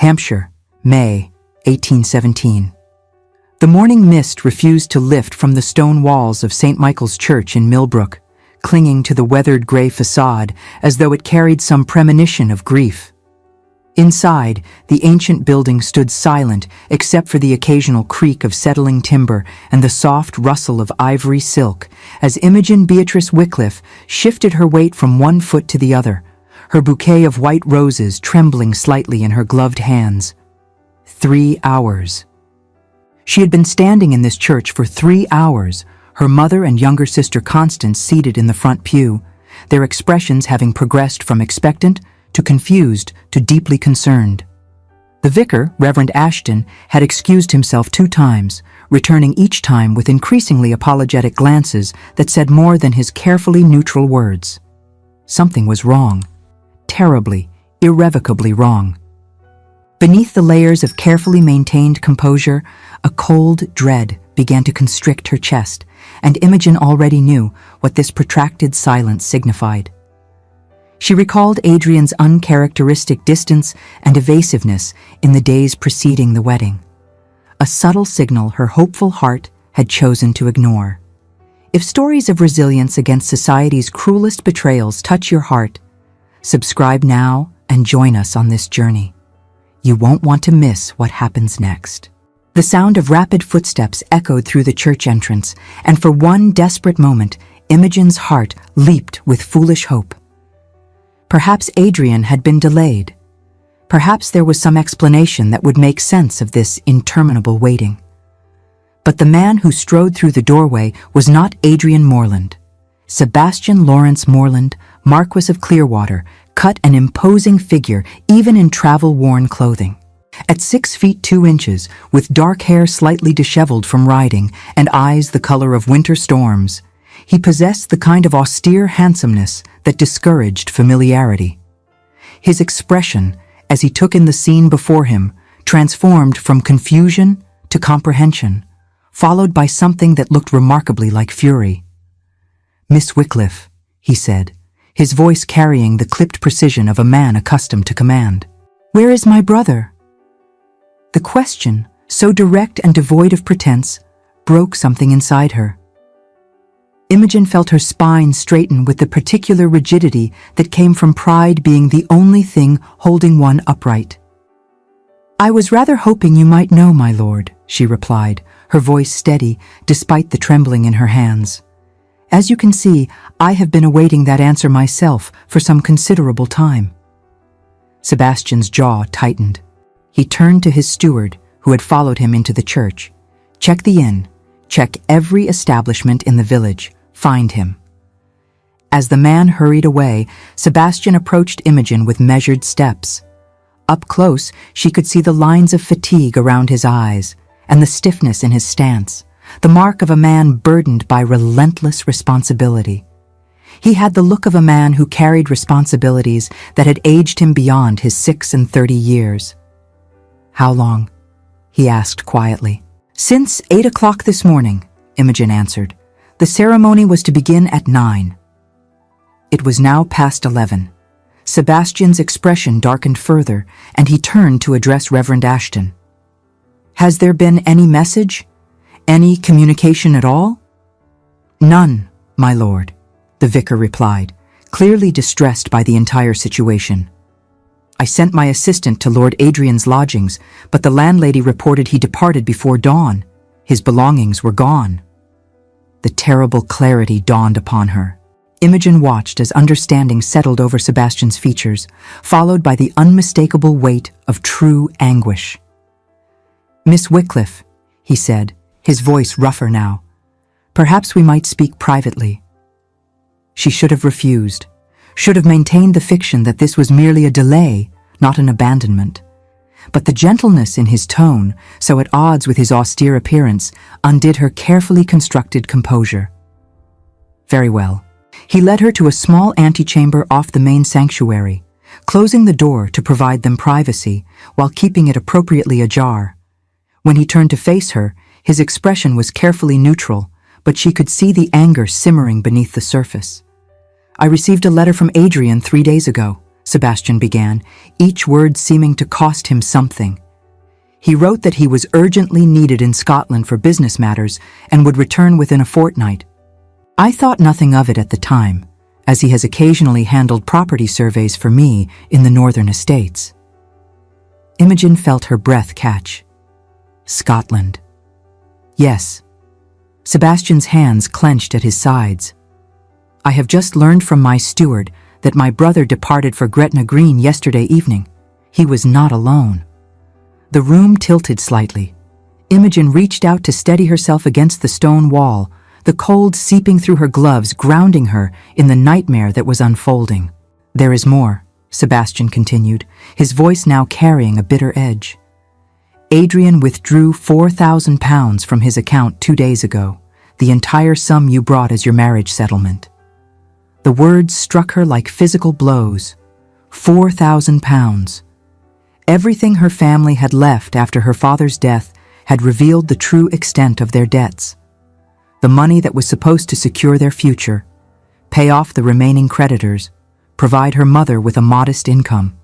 Hampshire, May, 1817. The morning mist refused to lift from the stone walls of St. Michael's Church in Millbrook, clinging to the weathered gray facade as though it carried some premonition of grief. Inside, the ancient building stood silent except for the occasional creak of settling timber and the soft rustle of ivory silk as Imogen Beatrice Wycliffe shifted her weight from one foot to the other, her bouquet of white roses trembling slightly in her gloved hands. 3 hours. She had been standing in this church for 3 hours, her mother and younger sister Constance seated in the front pew, their expressions having progressed from expectant to confused to deeply concerned. The vicar, Reverend Ashton, had excused himself 2 times, returning each time with increasingly apologetic glances that said more than his carefully neutral words. Something was wrong. Terribly, irrevocably wrong. Beneath the layers of carefully maintained composure, a cold dread began to constrict her chest, and Imogen already knew what this protracted silence signified. She recalled Adrian's uncharacteristic distance and evasiveness in the days preceding the wedding, a subtle signal her hopeful heart had chosen to ignore. If stories of resilience against society's cruelest betrayals touch your heart, subscribe now and join us on this journey. You won't want to miss what happens next. The sound of rapid footsteps echoed through the church entrance, and for one desperate moment, Imogen's heart leaped with foolish hope. Perhaps Adrian had been delayed. Perhaps there was some explanation that would make sense of this interminable waiting. But the man who strode through the doorway was not Adrian Morland. Sebastian Lawrence Morland, Marquess of Clearwater, cut an imposing figure even in travel-worn clothing. At 6 feet 2 inches, with dark hair slightly disheveled from riding and eyes the color of winter storms, he possessed the kind of austere handsomeness that discouraged familiarity. His expression, as he took in the scene before him, transformed from confusion to comprehension, followed by something that looked remarkably like fury. "Miss Wycliffe," he said, his voice carrying the clipped precision of a man accustomed to command. "Where is my brother?" The question, so direct and devoid of pretense, broke something inside her. Imogen felt her spine straighten with the particular rigidity that came from pride being the only thing holding one upright. "I was rather hoping you might know, my lord," she replied, her voice steady despite the trembling in her hands. "As you can see, I have been awaiting that answer myself for some considerable time." Sebastian's jaw tightened. He turned to his steward, who had followed him into the church. "Check the inn. Check every establishment in the village. Find him." As the man hurried away, Sebastian approached Imogen with measured steps. Up close, she could see the lines of fatigue around his eyes and the stiffness in his stance, the mark of a man burdened by relentless responsibility. He had the look of a man who carried responsibilities that had aged him beyond his 36 years. "How long?" he asked quietly. "Since 8 o'clock this morning," Imogen answered. "The ceremony was to begin at 9. It was now past 11. Sebastian's expression darkened further, and he turned to address Reverend Ashton. "Has there been any message? Any communication at all?" "None, my lord," the vicar replied, clearly distressed by the entire situation. "I sent my assistant to Lord Adrian's lodgings, but the landlady reported he departed before dawn. His belongings were gone." The terrible clarity dawned upon her. Imogen watched as understanding settled over Sebastian's features, followed by the unmistakable weight of true anguish. "Miss Wycliffe," he said, his voice rougher now, "perhaps we might speak privately." She should have refused, should have maintained the fiction that this was merely a delay, not an abandonment. But the gentleness in his tone, so at odds with his austere appearance, undid her carefully constructed composure. Very well. He led her to a small antechamber off the main sanctuary, closing the door to provide them privacy, while keeping it appropriately ajar. When he turned to face her, his expression was carefully neutral, but she could see the anger simmering beneath the surface. "I received a letter from Adrian 3 days ago," Sebastian began, each word seeming to cost him something. He wrote that he was urgently needed in Scotland for business matters and would return within a fortnight. I thought nothing of it at the time, as he has occasionally handled property surveys for me in the northern estates. Imogen felt her breath catch. Scotland. Yes. Sebastian's hands clenched at his sides. I have just learned from my steward that my brother departed for Gretna Green yesterday evening. He was not alone. The room tilted slightly. Imogen reached out to steady herself against the stone wall, the cold seeping through her gloves, grounding her in the nightmare that was unfolding. There is more, Sebastian continued, his voice now carrying a bitter edge. Adrian withdrew £4,000 from his account 2 days ago, the entire sum you brought as your marriage settlement. The words struck her like physical blows. £4,000. Everything her family had left after her father's death had revealed the true extent of their debts. The money that was supposed to secure their future, pay off the remaining creditors, provide her mother with a modest income.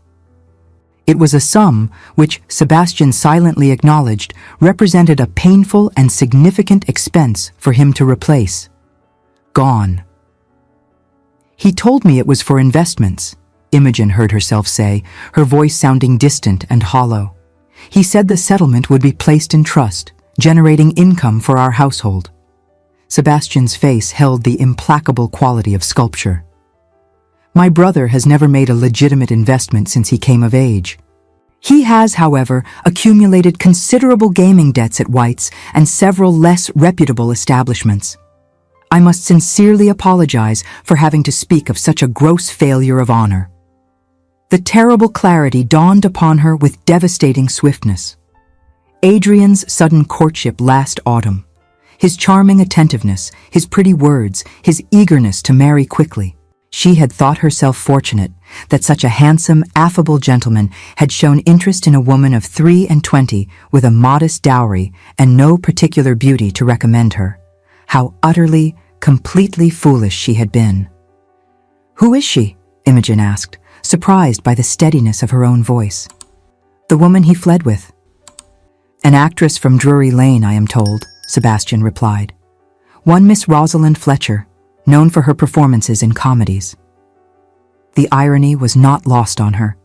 It was a sum which, Sebastian silently acknowledged, represented a painful and significant expense for him to replace. Gone. He told me it was for investments, Imogen heard herself say, her voice sounding distant and hollow. He said the settlement would be placed in trust, generating income for our household. Sebastian's face held the implacable quality of sculpture. My brother has never made a legitimate investment since he came of age. He has, however, accumulated considerable gaming debts at White's and several less reputable establishments. I must sincerely apologize for having to speak of such a gross failure of honor. The terrible clarity dawned upon her with devastating swiftness. Adrian's sudden courtship last autumn, his charming attentiveness, his pretty words, his eagerness to marry quickly. She had thought herself fortunate that such a handsome, affable gentleman had shown interest in a woman of 23 with a modest dowry and no particular beauty to recommend her. How utterly, completely foolish she had been. "Who is she?" Imogen asked, surprised by the steadiness of her own voice. "The woman he fled with." "An actress from Drury Lane, I am told," Sebastian replied. "One Miss Rosalind Fletcher, known for her performances in comedies." The irony was not lost on her.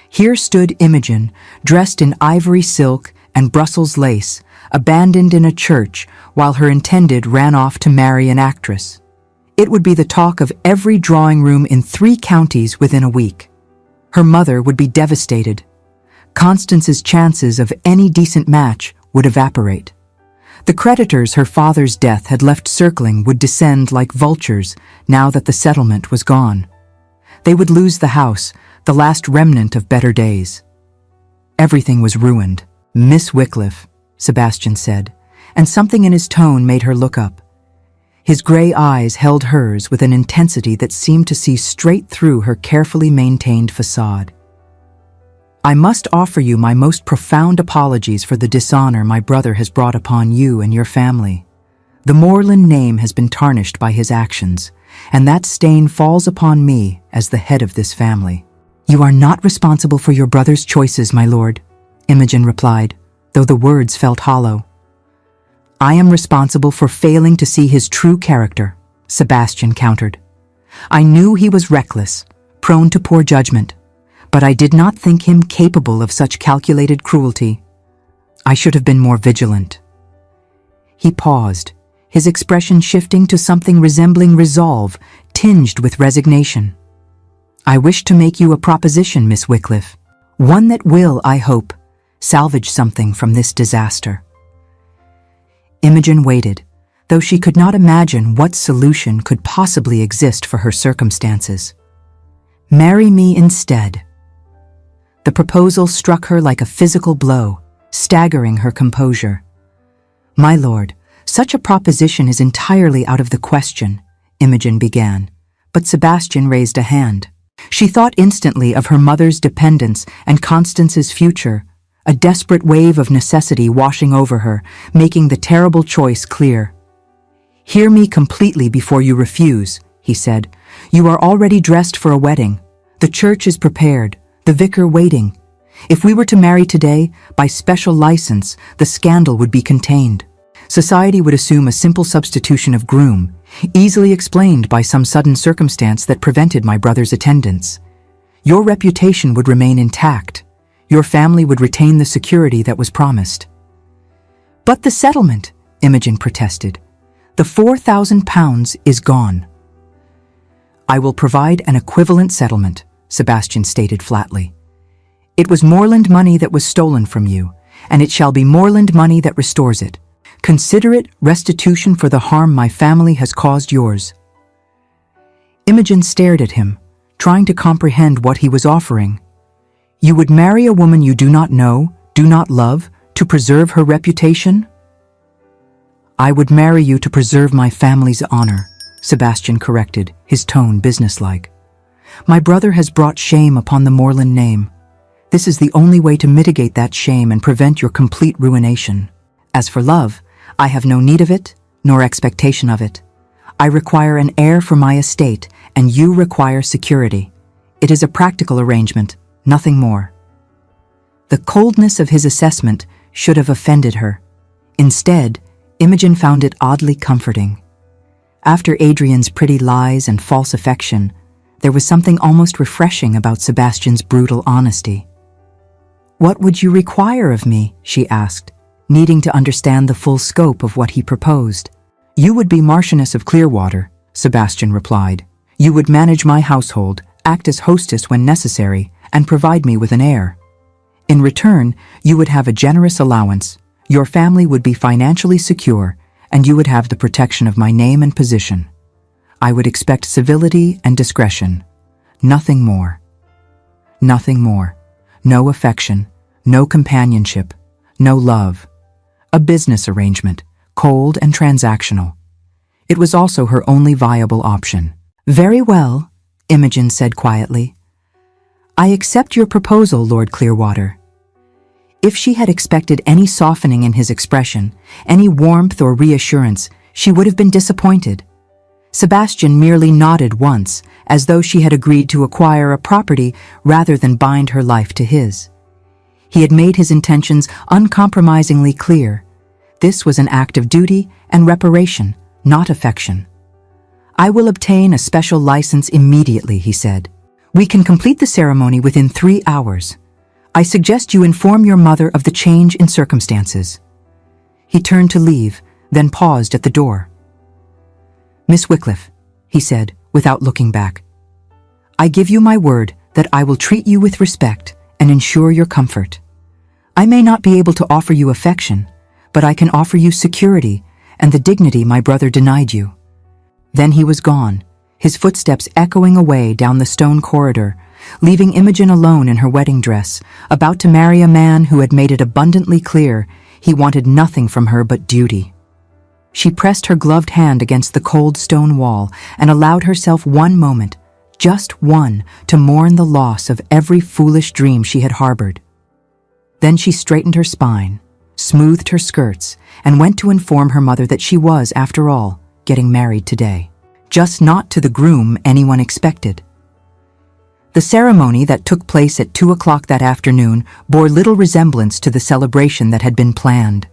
Here stood Imogen, dressed in ivory silk and Brussels lace, abandoned in a church while her intended ran off to marry an actress. It would be the talk of every drawing room in 3 counties within a week. Her mother would be devastated. Constance's chances of any decent match would evaporate. The creditors her father's death had left circling would descend like vultures now that the settlement was gone. They would lose the house, the last remnant of better days. Everything was ruined. "Miss Wycliffe," Sebastian said, and something in his tone made her look up. His gray eyes held hers with an intensity that seemed to see straight through her carefully maintained facade. "I must offer you my most profound apologies for the dishonor my brother has brought upon you and your family. The Moreland name has been tarnished by his actions, and that stain falls upon me as the head of this family." "You are not responsible for your brother's choices, my lord," Imogen replied, though the words felt hollow. "I am responsible for failing to see his true character," Sebastian countered. "I knew he was reckless, prone to poor judgment, but I did not think him capable of such calculated cruelty. I should have been more vigilant." He paused, his expression shifting to something resembling resolve, tinged with resignation. "I wish to make you a proposition, Miss Wycliffe, one that will, I hope, salvage something from this disaster." Imogen waited, though she could not imagine what solution could possibly exist for her circumstances. "Marry me instead." The proposal struck her like a physical blow, staggering her composure. "My lord, such a proposition is entirely out of the question," Imogen began, but Sebastian raised a hand. She thought instantly of her mother's dependence and Constance's future, a desperate wave of necessity washing over her, making the terrible choice clear. "Hear me completely before you refuse," he said. "You are already dressed for a wedding. The church is prepared, the vicar waiting. If we were to marry today, by special license, the scandal would be contained. Society would assume a simple substitution of groom, easily explained by some sudden circumstance that prevented my brother's attendance. Your reputation would remain intact. Your family would retain the security that was promised. But the settlement, Imogen protested. The £4,000 is gone. I will provide an equivalent settlement, Sebastian stated flatly. It was moorland money that was stolen from you, and it shall be moorland money that restores it. Consider it restitution for the harm my family has caused yours. Imogen stared at him, trying to comprehend what he was offering. You would marry a woman you do not know, do not love, to preserve her reputation? I would marry you to preserve my family's honor, Sebastian corrected, his tone businesslike. My brother has brought shame upon the Moreland name. This is the only way to mitigate that shame and prevent your complete ruination. As for love, I have no need of it, nor expectation of it. I require an heir for my estate, and you require security. It is a practical arrangement, nothing more. The coldness of his assessment should have offended her. Instead, Imogen found it oddly comforting. After Adrian's pretty lies and false affection, there was something almost refreshing about Sebastian's brutal honesty. What would you require of me? She asked, needing to understand the full scope of what he proposed. You would be Marchioness of Clearwater, Sebastian replied. You would manage my household, act as hostess when necessary, and provide me with an heir. In return, you would have a generous allowance, your family would be financially secure, and you would have the protection of my name and position. I would expect civility and discretion. Nothing more. Nothing more. No affection, no companionship, no love. A business arrangement, cold and transactional. It was also her only viable option. Very well, Imogen said quietly. I accept your proposal, Lord Clearwater. If she had expected any softening in his expression, any warmth or reassurance, she would have been disappointed. Sebastian merely nodded once, as though she had agreed to acquire a property rather than bind her life to his. He had made his intentions uncompromisingly clear. This was an act of duty and reparation, not affection. I will obtain a special license immediately, he said. We can complete the ceremony within 3 hours. I suggest you inform your mother of the change in circumstances. He turned to leave, then paused at the door. Miss Wycliffe, he said, without looking back. I give you my word that I will treat you with respect and ensure your comfort. I may not be able to offer you affection, but I can offer you security and the dignity my brother denied you. Then he was gone, his footsteps echoing away down the stone corridor, leaving Imogen alone in her wedding dress, about to marry a man who had made it abundantly clear he wanted nothing from her but duty. She pressed her gloved hand against the cold stone wall and allowed herself one moment, just one, to mourn the loss of every foolish dream she had harbored. Then she straightened her spine, smoothed her skirts, and went to inform her mother that she was, after all, getting married today. Just not to the groom anyone expected. The ceremony that took place at 2 o'clock that afternoon bore little resemblance to the celebration that had been planned.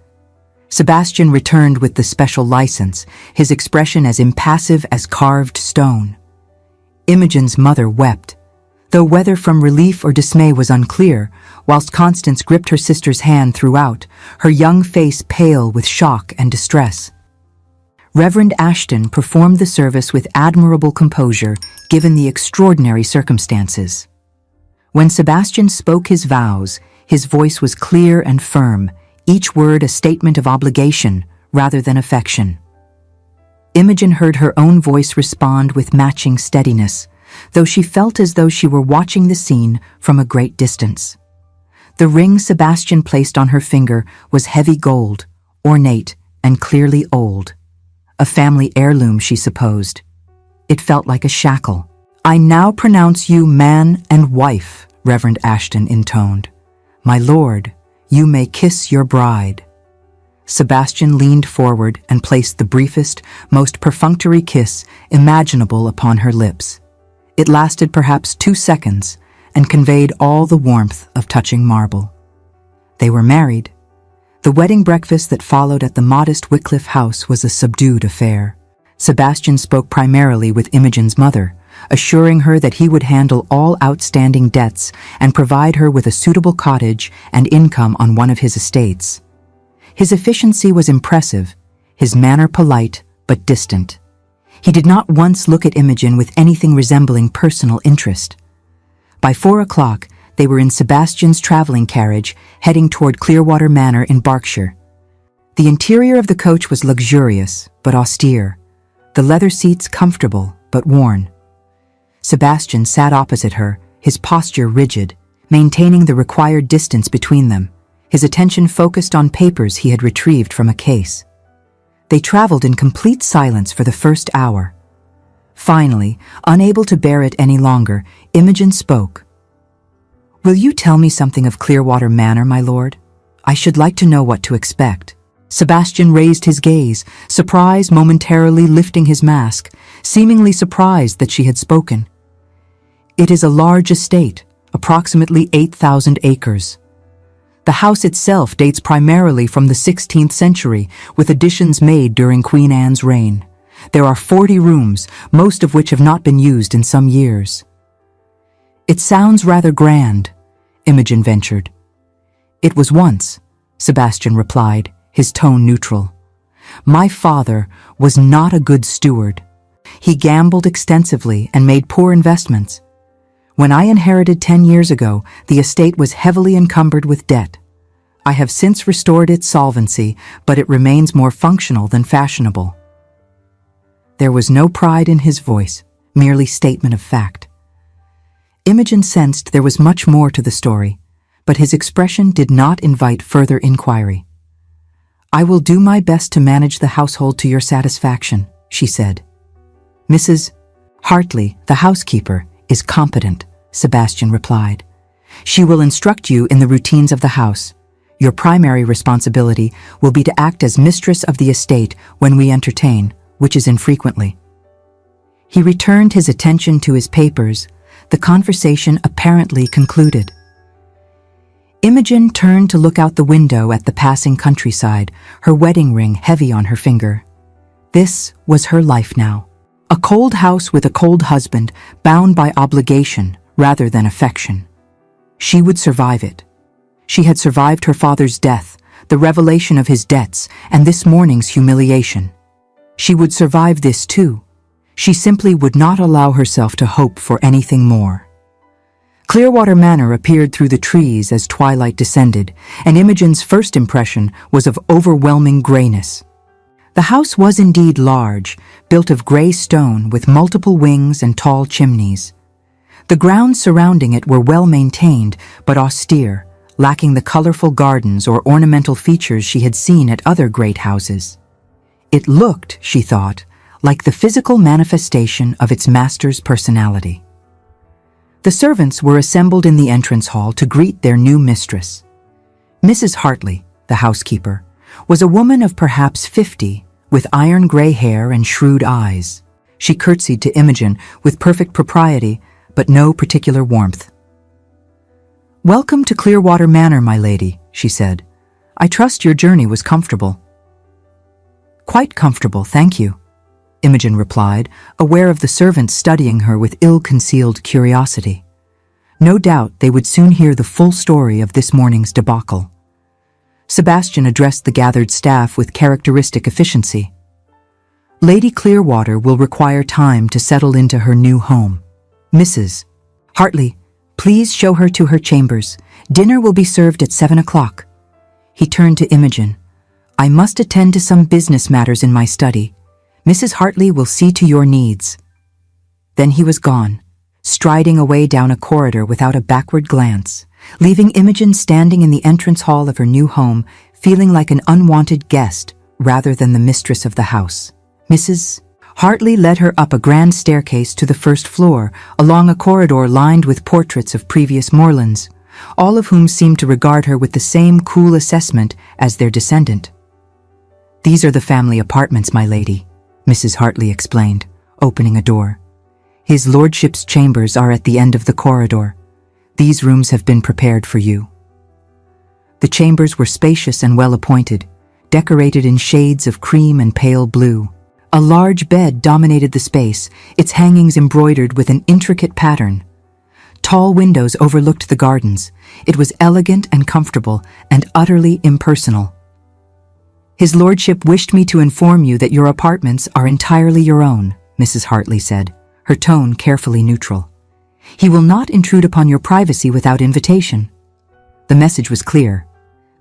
Sebastian returned with the special license, his expression as impassive as carved stone. Imogen's mother wept, though whether from relief or dismay was unclear, whilst Constance gripped her sister's hand throughout, her young face pale with shock and distress. Reverend Ashton performed the service with admirable composure, given the extraordinary circumstances. When Sebastian spoke his vows, his voice was clear and firm, each word a statement of obligation rather than affection. Imogen heard her own voice respond with matching steadiness, though she felt as though she were watching the scene from a great distance. The ring Sebastian placed on her finger was heavy gold, ornate and clearly old. A family heirloom, she supposed. It felt like a shackle. I now pronounce you man and wife, Reverend Ashton intoned. My lord, you may kiss your bride. Sebastian leaned forward and placed the briefest, most perfunctory kiss imaginable upon her lips. It lasted perhaps 2 seconds and conveyed all the warmth of touching marble. They were married. The wedding breakfast that followed at the modest Wycliffe house was a subdued affair. Sebastian spoke primarily with Imogen's mother, assuring her that he would handle all outstanding debts and provide her with a suitable cottage and income on one of his estates. His efficiency was impressive, his manner polite but distant. He did not once look at Imogen with anything resembling personal interest. By 4 o'clock, they were in Sebastian's traveling carriage, heading toward Clearwater Manor in Berkshire. The interior of the coach was luxurious but austere, the leather seats comfortable but worn. Sebastian sat opposite her, his posture rigid, maintaining the required distance between them, his attention focused on papers he had retrieved from a case. They traveled in complete silence for the first hour. Finally, unable to bear it any longer, Imogen spoke. "Will you tell me something of Clearwater Manor, my lord? I should like to know what to expect." Sebastian raised his gaze, surprise momentarily lifting his mask, seemingly surprised that she had spoken. "It is a large estate, approximately 8,000 acres. The house itself dates primarily from the 16th century, with additions made during Queen Anne's reign. There are 40 rooms, most of which have not been used in some years." "It sounds rather grand," Imogen ventured. "It was once," Sebastian replied, his tone neutral. "My father was not a good steward. He gambled extensively and made poor investments. When I inherited 10 years ago, the estate was heavily encumbered with debt. I have since restored its solvency, but it remains more functional than fashionable." There was no pride in his voice, merely statement of fact. Imogen sensed there was much more to the story, but his expression did not invite further inquiry. "I will do my best to manage the household to your satisfaction," she said. "Mrs. Hartley, the housekeeper, is competent," Sebastian replied. "She will instruct you in the routines of the house. Your primary responsibility will be to act as mistress of the estate when we entertain, which is infrequently." He returned his attention to his papers, the conversation apparently concluded. Imogen turned to look out the window at the passing countryside, her wedding ring heavy on her finger. This was her life now. A cold house with a cold husband, bound by obligation rather than affection. She would survive it. She had survived her father's death, the revelation of his debts, and this morning's humiliation. She would survive this too. She simply would not allow herself to hope for anything more. Clearwater Manor appeared through the trees as twilight descended, and Imogen's first impression was of overwhelming grayness. The house was indeed large, built of gray stone with multiple wings and tall chimneys. The grounds surrounding it were well maintained but austere, lacking the colorful gardens or ornamental features she had seen at other great houses. It looked, she thought, like the physical manifestation of its master's personality. The servants were assembled in the entrance hall to greet their new mistress. Mrs. Hartley, the housekeeper, was a woman of perhaps 50, with iron gray hair and shrewd eyes. She curtsied to Imogen with perfect propriety, but no particular warmth. "Welcome to Clearwater Manor, my lady," she said. "I trust your journey was comfortable." "Quite comfortable, thank you," Imogen replied, aware of the servants studying her with ill-concealed curiosity. No doubt they would soon hear the full story of this morning's debacle. Sebastian addressed the gathered staff with characteristic efficiency. "Lady Clearwater will require time to settle into her new home. Mrs. Hartley, please show her to her chambers. Dinner will be served at 7 o'clock. He turned to Imogen. "I must attend to some business matters in my study. Mrs. Hartley will see to your needs." Then he was gone, striding away down a corridor without a backward glance, leaving Imogen standing in the entrance hall of her new home, feeling like an unwanted guest rather than the mistress of the house. Mrs. Hartley led her up a grand staircase to the first floor, along a corridor lined with portraits of previous Morlands, all of whom seemed to regard her with the same cool assessment as their descendant. "These are the family apartments, my lady," Mrs. Hartley explained, opening a door. His lordship's chambers are at the end of the corridor. These rooms have been prepared for you. The chambers were spacious and well appointed, decorated in shades of cream and pale blue. A large bed dominated the space, its hangings embroidered with an intricate pattern. Tall windows overlooked the gardens. It was elegant and comfortable and utterly impersonal. His lordship wished me to inform you that your apartments are entirely your own, Mrs. Hartley said, her tone carefully neutral. He will not intrude upon your privacy without invitation. The message was clear.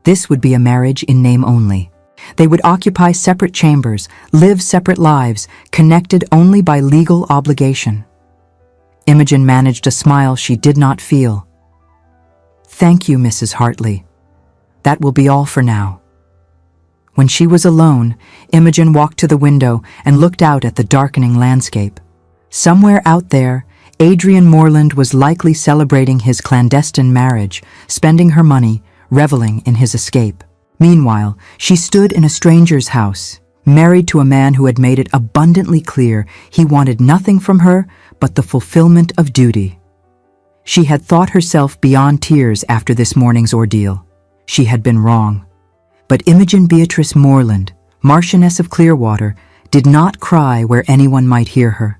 This would be a marriage in name only. They would occupy separate chambers, live separate lives, connected only by legal obligation. Imogen managed a smile she did not feel. Thank you, Mrs. Hartley. That will be all for now. When she was alone, Imogen walked to the window and looked out at the darkening landscape. Somewhere out there, Adrian Morland was likely celebrating his clandestine marriage, spending her money, reveling in his escape. Meanwhile, she stood in a stranger's house, married to a man who had made it abundantly clear he wanted nothing from her but the fulfillment of duty. She had thought herself beyond tears after this morning's ordeal. She had been wrong. But Imogen Beatrice Morland, Marchioness of Clearwater, did not cry where anyone might hear her.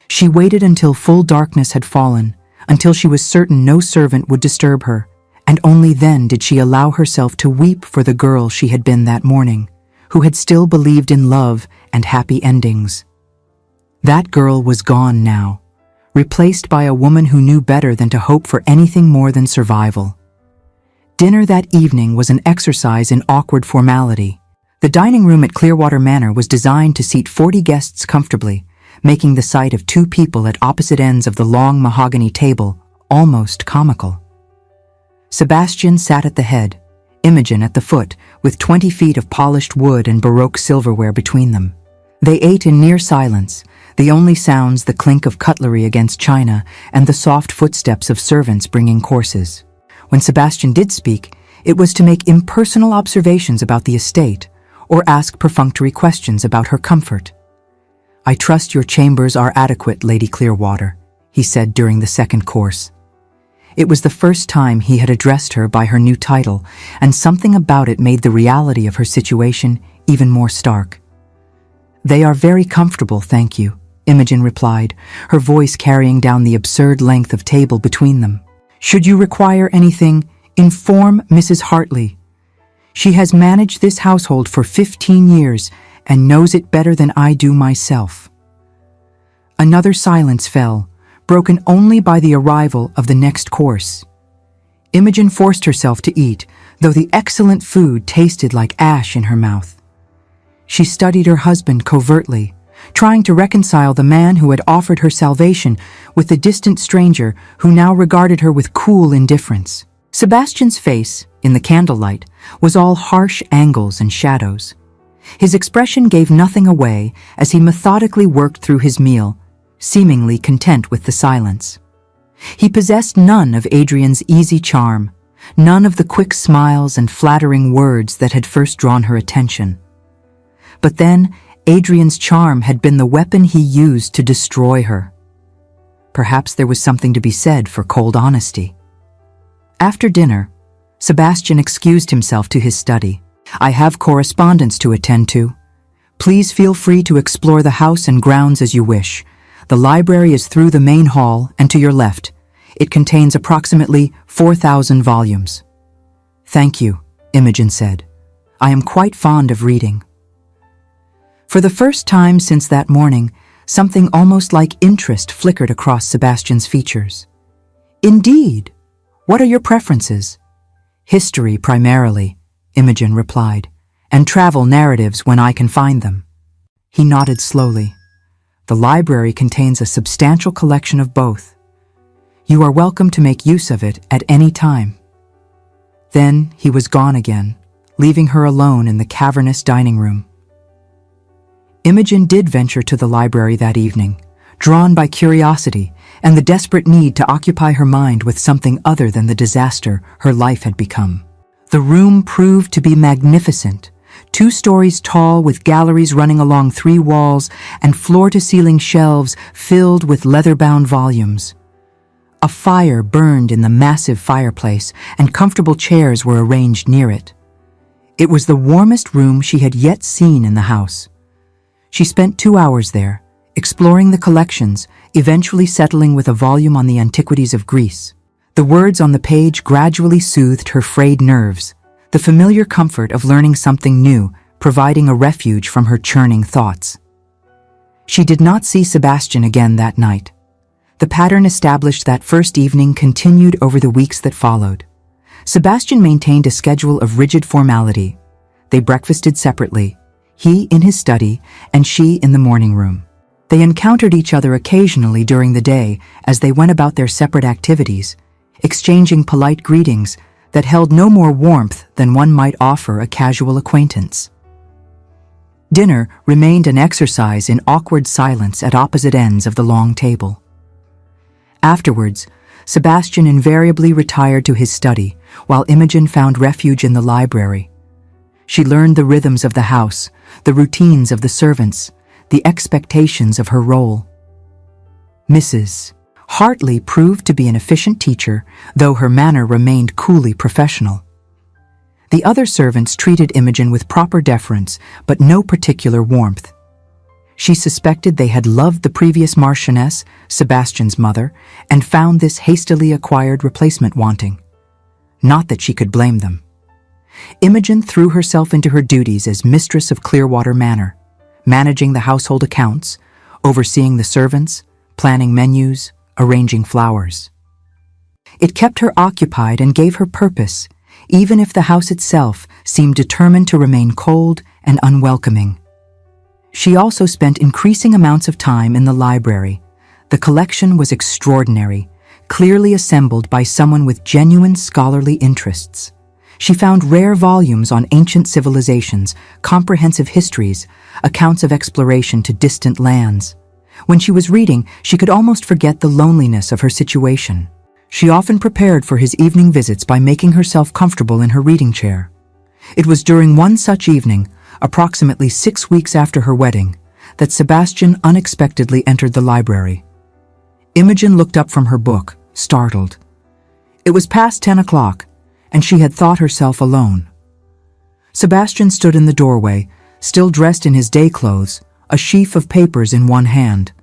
She waited until full darkness had fallen, until she was certain no servant would disturb her, and only then did she allow herself to weep for the girl she had been that morning, who had still believed in love and happy endings. That girl was gone now, replaced by a woman who knew better than to hope for anything more than survival. Dinner that evening was an exercise in awkward formality. The dining room at Clearwater Manor was designed to seat 40 guests comfortably, making the sight of two people at opposite ends of the long mahogany table almost comical. Sebastian sat at the head, Imogen at the foot, with 20 feet of polished wood and Baroque silverware between them. They ate in near silence, the only sounds the clink of cutlery against china and the soft footsteps of servants bringing courses. When Sebastian did speak, it was to make impersonal observations about the estate or ask perfunctory questions about her comfort. "I trust your chambers are adequate, Lady Clearwater," he said during the second course. It was the first time he had addressed her by her new title, and something about it made the reality of her situation even more stark. "They are very comfortable, thank you," Imogen replied, her voice carrying down the absurd length of table between them. "Should you require anything, inform Mrs. Hartley. She has managed this household for 15 years and knows it better than I do myself." Another silence fell, broken only by the arrival of the next course. Imogen forced herself to eat, though the excellent food tasted like ash in her mouth. She studied her husband covertly, trying to reconcile the man who had offered her salvation with the distant stranger who now regarded her with cool indifference. Sebastian's face, in the candlelight, was all harsh angles and shadows. His expression gave nothing away as he methodically worked through his meal, seemingly content with the silence. He possessed none of Adrian's easy charm, none of the quick smiles and flattering words that had first drawn her attention. But then, Adrian's charm had been the weapon he used to destroy her. Perhaps there was something to be said for cold honesty. After dinner, Sebastian excused himself to his study. "I have correspondence to attend to. Please feel free to explore the house and grounds as you wish. The library is through the main hall and to your left. It contains approximately 4,000 volumes." "Thank you," Imogen said. "I am quite fond of reading." For the first time since that morning, something almost like interest flickered across Sebastian's features. "Indeed. What are your preferences?" "History primarily," Imogen replied, "and travel narratives when I can find them." He nodded slowly. "The library contains a substantial collection of both. You are welcome to make use of it at any time." Then he was gone again, leaving her alone in the cavernous dining room. Imogen did venture to the library that evening, drawn by curiosity and the desperate need to occupy her mind with something other than the disaster her life had become. The room proved to be magnificent, 2 stories tall with galleries running along 3 walls and floor-to-ceiling shelves filled with leather-bound volumes. A fire burned in the massive fireplace, and comfortable chairs were arranged near it. It was the warmest room she had yet seen in the house. She spent 2 hours there, exploring the collections, eventually settling with a volume on the antiquities of Greece. The words on the page gradually soothed her frayed nerves, the familiar comfort of learning something new, providing a refuge from her churning thoughts. She did not see Sebastian again that night. The pattern established that first evening continued over the weeks that followed. Sebastian maintained a schedule of rigid formality. They breakfasted separately, he in his study and she in the morning room. They encountered each other occasionally during the day as they went about their separate activities, exchanging polite greetings that held no more warmth than one might offer a casual acquaintance. Dinner remained an exercise in awkward silence at opposite ends of the long table. Afterwards, Sebastian invariably retired to his study, while Imogen found refuge in the library. She learned the rhythms of the house, the routines of the servants, the expectations of her role. Mrs. Hartley proved to be an efficient teacher, though her manner remained coolly professional. The other servants treated Imogen with proper deference, but no particular warmth. She suspected they had loved the previous Marchioness, Sebastian's mother, and found this hastily acquired replacement wanting. Not that she could blame them. Imogen threw herself into her duties as mistress of Clearwater Manor, managing the household accounts, overseeing the servants, planning menus, arranging flowers. It kept her occupied and gave her purpose, even if the house itself seemed determined to remain cold and unwelcoming. She also spent increasing amounts of time in the library. The collection was extraordinary, clearly assembled by someone with genuine scholarly interests. She found rare volumes on ancient civilizations, comprehensive histories, accounts of exploration to distant lands. When she was reading, she could almost forget the loneliness of her situation. She often prepared for his evening visits by making herself comfortable in her reading chair. It was during one such evening, approximately 6 weeks after her wedding, that Sebastian unexpectedly entered the library. Imogen looked up from her book, startled. It was past 10 o'clock, and she had thought herself alone. Sebastian stood in the doorway, still dressed in his day clothes, a sheaf of papers in one hand.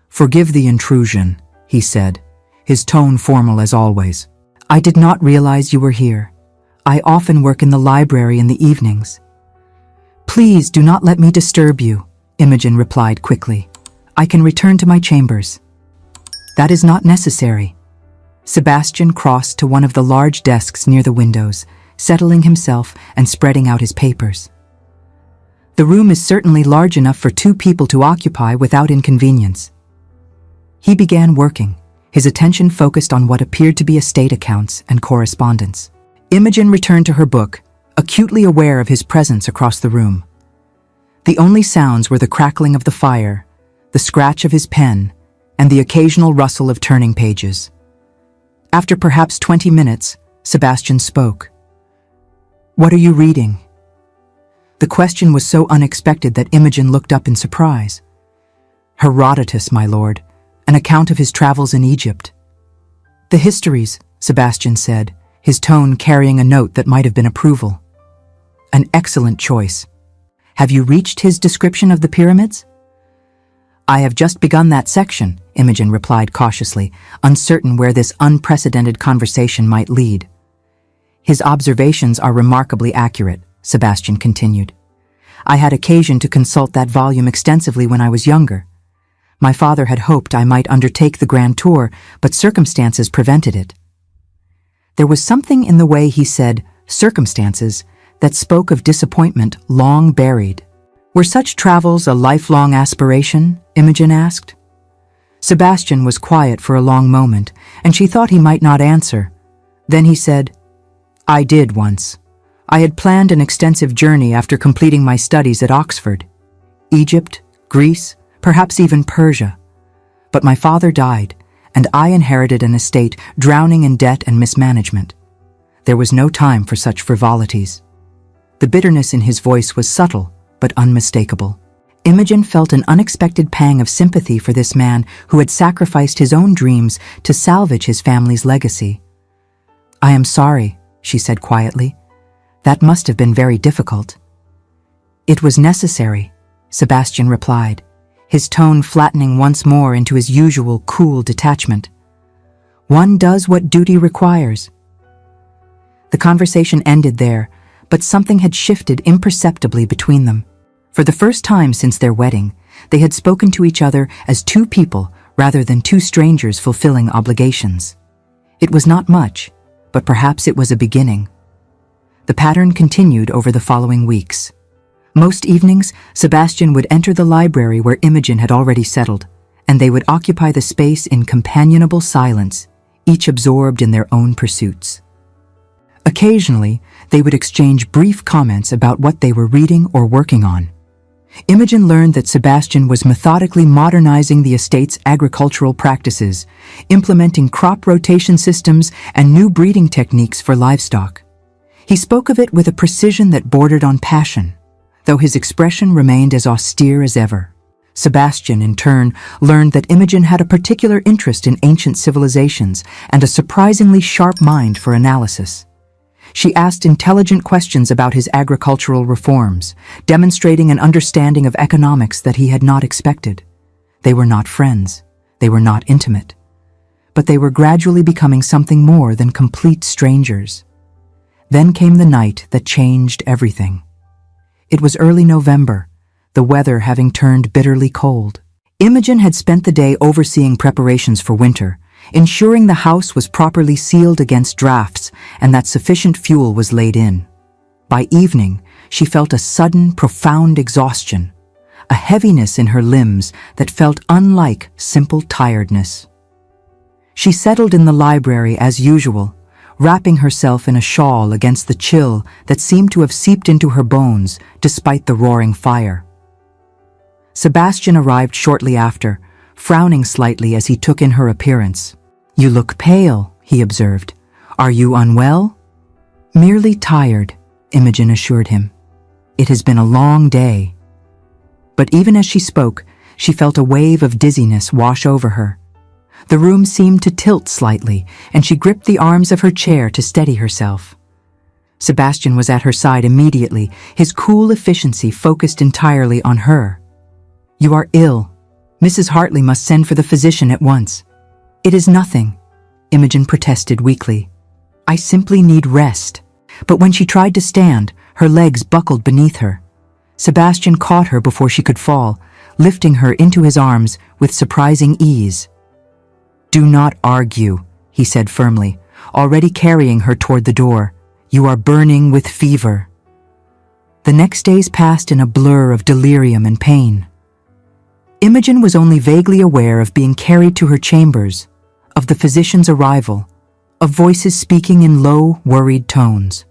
"Forgive the intrusion," he said, his tone formal as always. "I did not realize you were here. I often work in the library in the evenings." "Please do not let me disturb you," Imogen replied quickly. "I can return to my chambers." "That is not necessary." Sebastian crossed to one of the large desks near the windows, settling himself and spreading out his papers. "The room is certainly large enough for 2 people to occupy without inconvenience." He began working, his attention focused on what appeared to be estate accounts and correspondence. Imogen returned to her book, acutely aware of his presence across the room. The only sounds were the crackling of the fire, the scratch of his pen, and the occasional rustle of turning pages. After perhaps 20 minutes, Sebastian spoke. "What are you reading?" The question was so unexpected that Imogen looked up in surprise. "Herodotus, my lord, an account of his travels in Egypt." "The histories," Sebastian said, his tone carrying a note that might have been approval. "An excellent choice. Have you reached his description of the pyramids?" "I have just begun that section," Imogen replied cautiously, uncertain where this unprecedented conversation might lead. "His observations are remarkably accurate," Sebastian continued. "I had occasion to consult that volume extensively when I was younger. My father had hoped I might undertake the grand tour, but circumstances prevented it." There was something in the way he said "circumstances" that spoke of disappointment long buried. "Were such travels a lifelong aspiration?" Imogen asked. Sebastian was quiet for a long moment, and she thought he might not answer. Then he said, "I did once. I had planned an extensive journey after completing my studies at Oxford. Egypt, Greece, perhaps even Persia. But my father died, and I inherited an estate drowning in debt and mismanagement. There was no time for such frivolities." The bitterness in his voice was subtle, but unmistakable. Imogen felt an unexpected pang of sympathy for this man who had sacrificed his own dreams to salvage his family's legacy. "I am sorry," she said quietly. "That must have been very difficult." "It was necessary," Sebastian replied, his tone flattening once more into his usual cool detachment. "One does what duty requires." The conversation ended there, but something had shifted imperceptibly between them. For the first time since their wedding, they had spoken to each other as two people rather than two strangers fulfilling obligations. It was not much, but perhaps it was a beginning. The pattern continued over the following weeks. Most evenings, Sebastian would enter the library where Imogen had already settled, and they would occupy the space in companionable silence, each absorbed in their own pursuits. Occasionally, they would exchange brief comments about what they were reading or working on. Imogen learned that Sebastian was methodically modernizing the estate's agricultural practices, implementing crop rotation systems and new breeding techniques for livestock. He spoke of it with a precision that bordered on passion, though his expression remained as austere as ever. Sebastian, in turn, learned that Imogen had a particular interest in ancient civilizations and a surprisingly sharp mind for analysis. She asked intelligent questions about his agricultural reforms, demonstrating an understanding of economics that he had not expected. They were not friends. They were not intimate. But they were gradually becoming something more than complete strangers. Then came the night that changed everything. It was early November, the weather having turned bitterly cold. Imogen had spent the day overseeing preparations for winter, ensuring the house was properly sealed against drafts and that sufficient fuel was laid in. By evening, she felt a sudden, profound exhaustion, a heaviness in her limbs that felt unlike simple tiredness. She settled in the library as usual, wrapping herself in a shawl against the chill that seemed to have seeped into her bones despite the roaring fire. Sebastian arrived shortly after, frowning slightly as he took in her appearance. "You look pale," he observed. "Are you unwell?" "Merely tired," Imogen assured him. "It has been a long day." But even as she spoke, she felt a wave of dizziness wash over her. The room seemed to tilt slightly, and she gripped the arms of her chair to steady herself. Sebastian was at her side immediately, his cool efficiency focused entirely on her. "You are ill. Mrs. Hartley must send for the physician at once." "It is nothing," Imogen protested weakly. "I simply need rest." But when she tried to stand, her legs buckled beneath her. Sebastian caught her before she could fall, lifting her into his arms with surprising ease. "Do not argue," he said firmly, already carrying her toward the door. "You are burning with fever." The next days passed in a blur of delirium and pain. Imogen was only vaguely aware of being carried to her chambers, of the physician's arrival, of voices speaking in low, worried tones.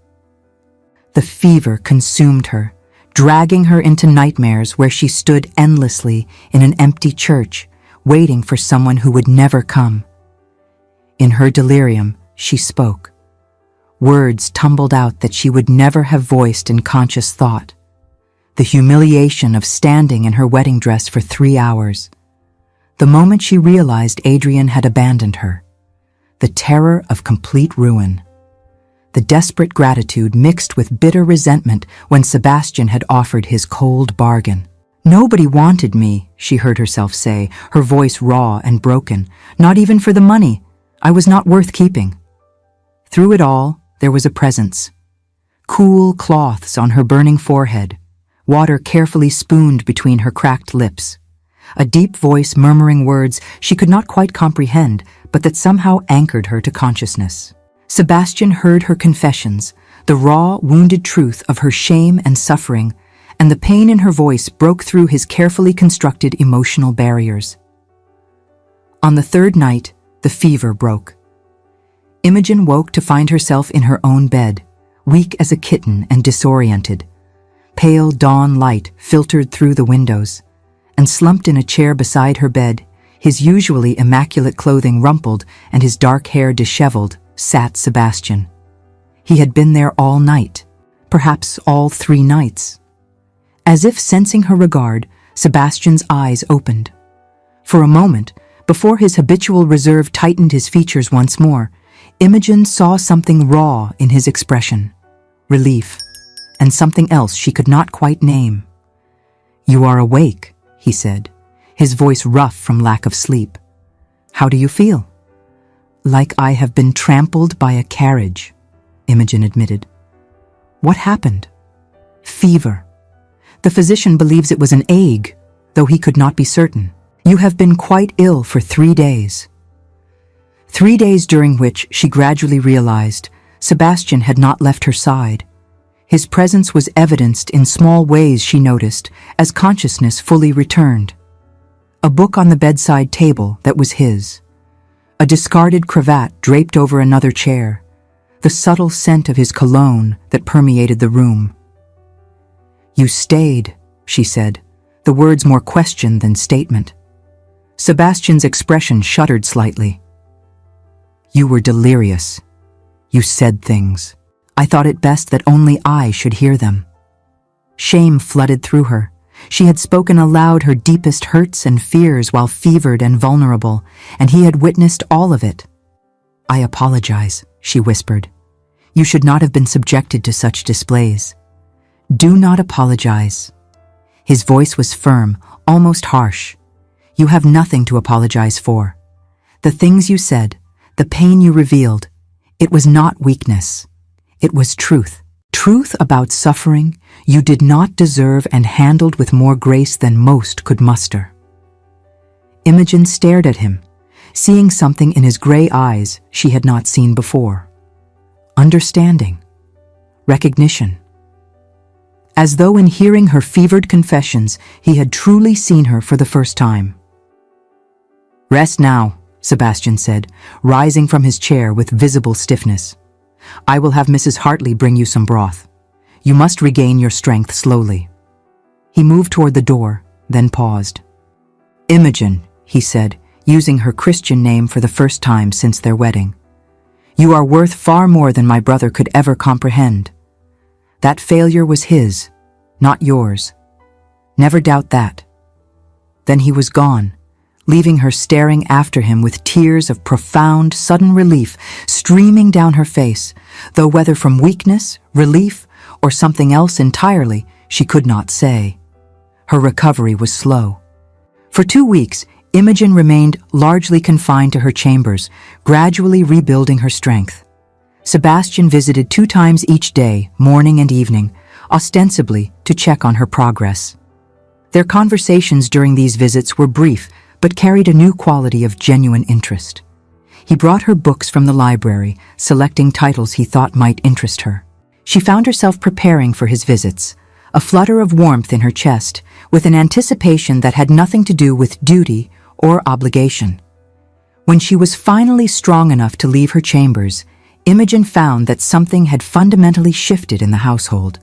The fever consumed her, dragging her into nightmares where she stood endlessly in an empty church, waiting for someone who would never come. In her delirium, she spoke. Words tumbled out that she would never have voiced in conscious thought. The humiliation of standing in her wedding dress for 3 hours. The moment she realized Adrian had abandoned her. The terror of complete ruin. The desperate gratitude mixed with bitter resentment when Sebastian had offered his cold bargain. "Nobody wanted me," she heard herself say, her voice raw and broken. "Not even for the money. I was not worth keeping." Through it all, there was a presence. Cool cloths on her burning forehead, water carefully spooned between her cracked lips. A deep voice murmuring words she could not quite comprehend, but that somehow anchored her to consciousness. Sebastian heard her confessions, the raw, wounded truth of her shame and suffering, and the pain in her voice broke through his carefully constructed emotional barriers. On the third night, the fever broke. Imogen woke to find herself in her own bed, weak as a kitten and disoriented. Pale dawn light filtered through the windows, and slumped in a chair beside her bed, his usually immaculate clothing rumpled and his dark hair disheveled, sat Sebastian. He had been there all night, perhaps all 3 nights. As if sensing her regard, Sebastian's eyes opened. For a moment, before his habitual reserve tightened his features once more, Imogen saw something raw in his expression, relief, and something else she could not quite name. "You are awake," he said, his voice rough from lack of sleep. "How do you feel?" "Like I have been trampled by a carriage," Imogen admitted. "What happened?" "Fever. The physician believes it was an ague, though he could not be certain. You have been quite ill for 3 days." 3 days during which she gradually realized Sebastian had not left her side. His presence was evidenced in small ways, she noticed, as consciousness fully returned. A book on the bedside table that was his. A discarded cravat draped over another chair. The subtle scent of his cologne that permeated the room. "You stayed," she said, the words more question than statement. Sebastian's expression shuddered slightly. "You were delirious. You said things. I thought it best that only I should hear them." Shame flooded through her. She had spoken aloud her deepest hurts and fears while fevered and vulnerable, and he had witnessed all of it. "I apologize," she whispered. "You should not have been subjected to such displays." "Do not apologize." His voice was firm, almost harsh. "You have nothing to apologize for. The things you said, the pain you revealed, it was not weakness. It was truth. Truth about suffering you did not deserve and handled with more grace than most could muster." Imogen stared at him, seeing something in his gray eyes she had not seen before. Understanding. Recognition. As though in hearing her fevered confessions, he had truly seen her for the first time. "Rest now," Sebastian said, rising from his chair with visible stiffness. "I will have Mrs. Hartley bring you some broth. You must regain your strength slowly." He moved toward the door, then paused. "Imogen," he said, using her Christian name for the first time since their wedding. "You are worth far more than my brother could ever comprehend. That failure was his, not yours. Never doubt that." Then he was gone, leaving her staring after him with tears of profound, sudden relief streaming down her face, though whether from weakness, relief, or something else entirely, she could not say. Her recovery was slow. For 2 weeks, Imogen remained largely confined to her chambers, gradually rebuilding her strength. Sebastian visited 2 times each day, morning and evening, ostensibly to check on her progress. Their conversations during these visits were brief, but carried a new quality of genuine interest. He brought her books from the library, selecting titles he thought might interest her. She found herself preparing for his visits, a flutter of warmth in her chest, with an anticipation that had nothing to do with duty or obligation. When she was finally strong enough to leave her chambers, Imogen found that something had fundamentally shifted in the household.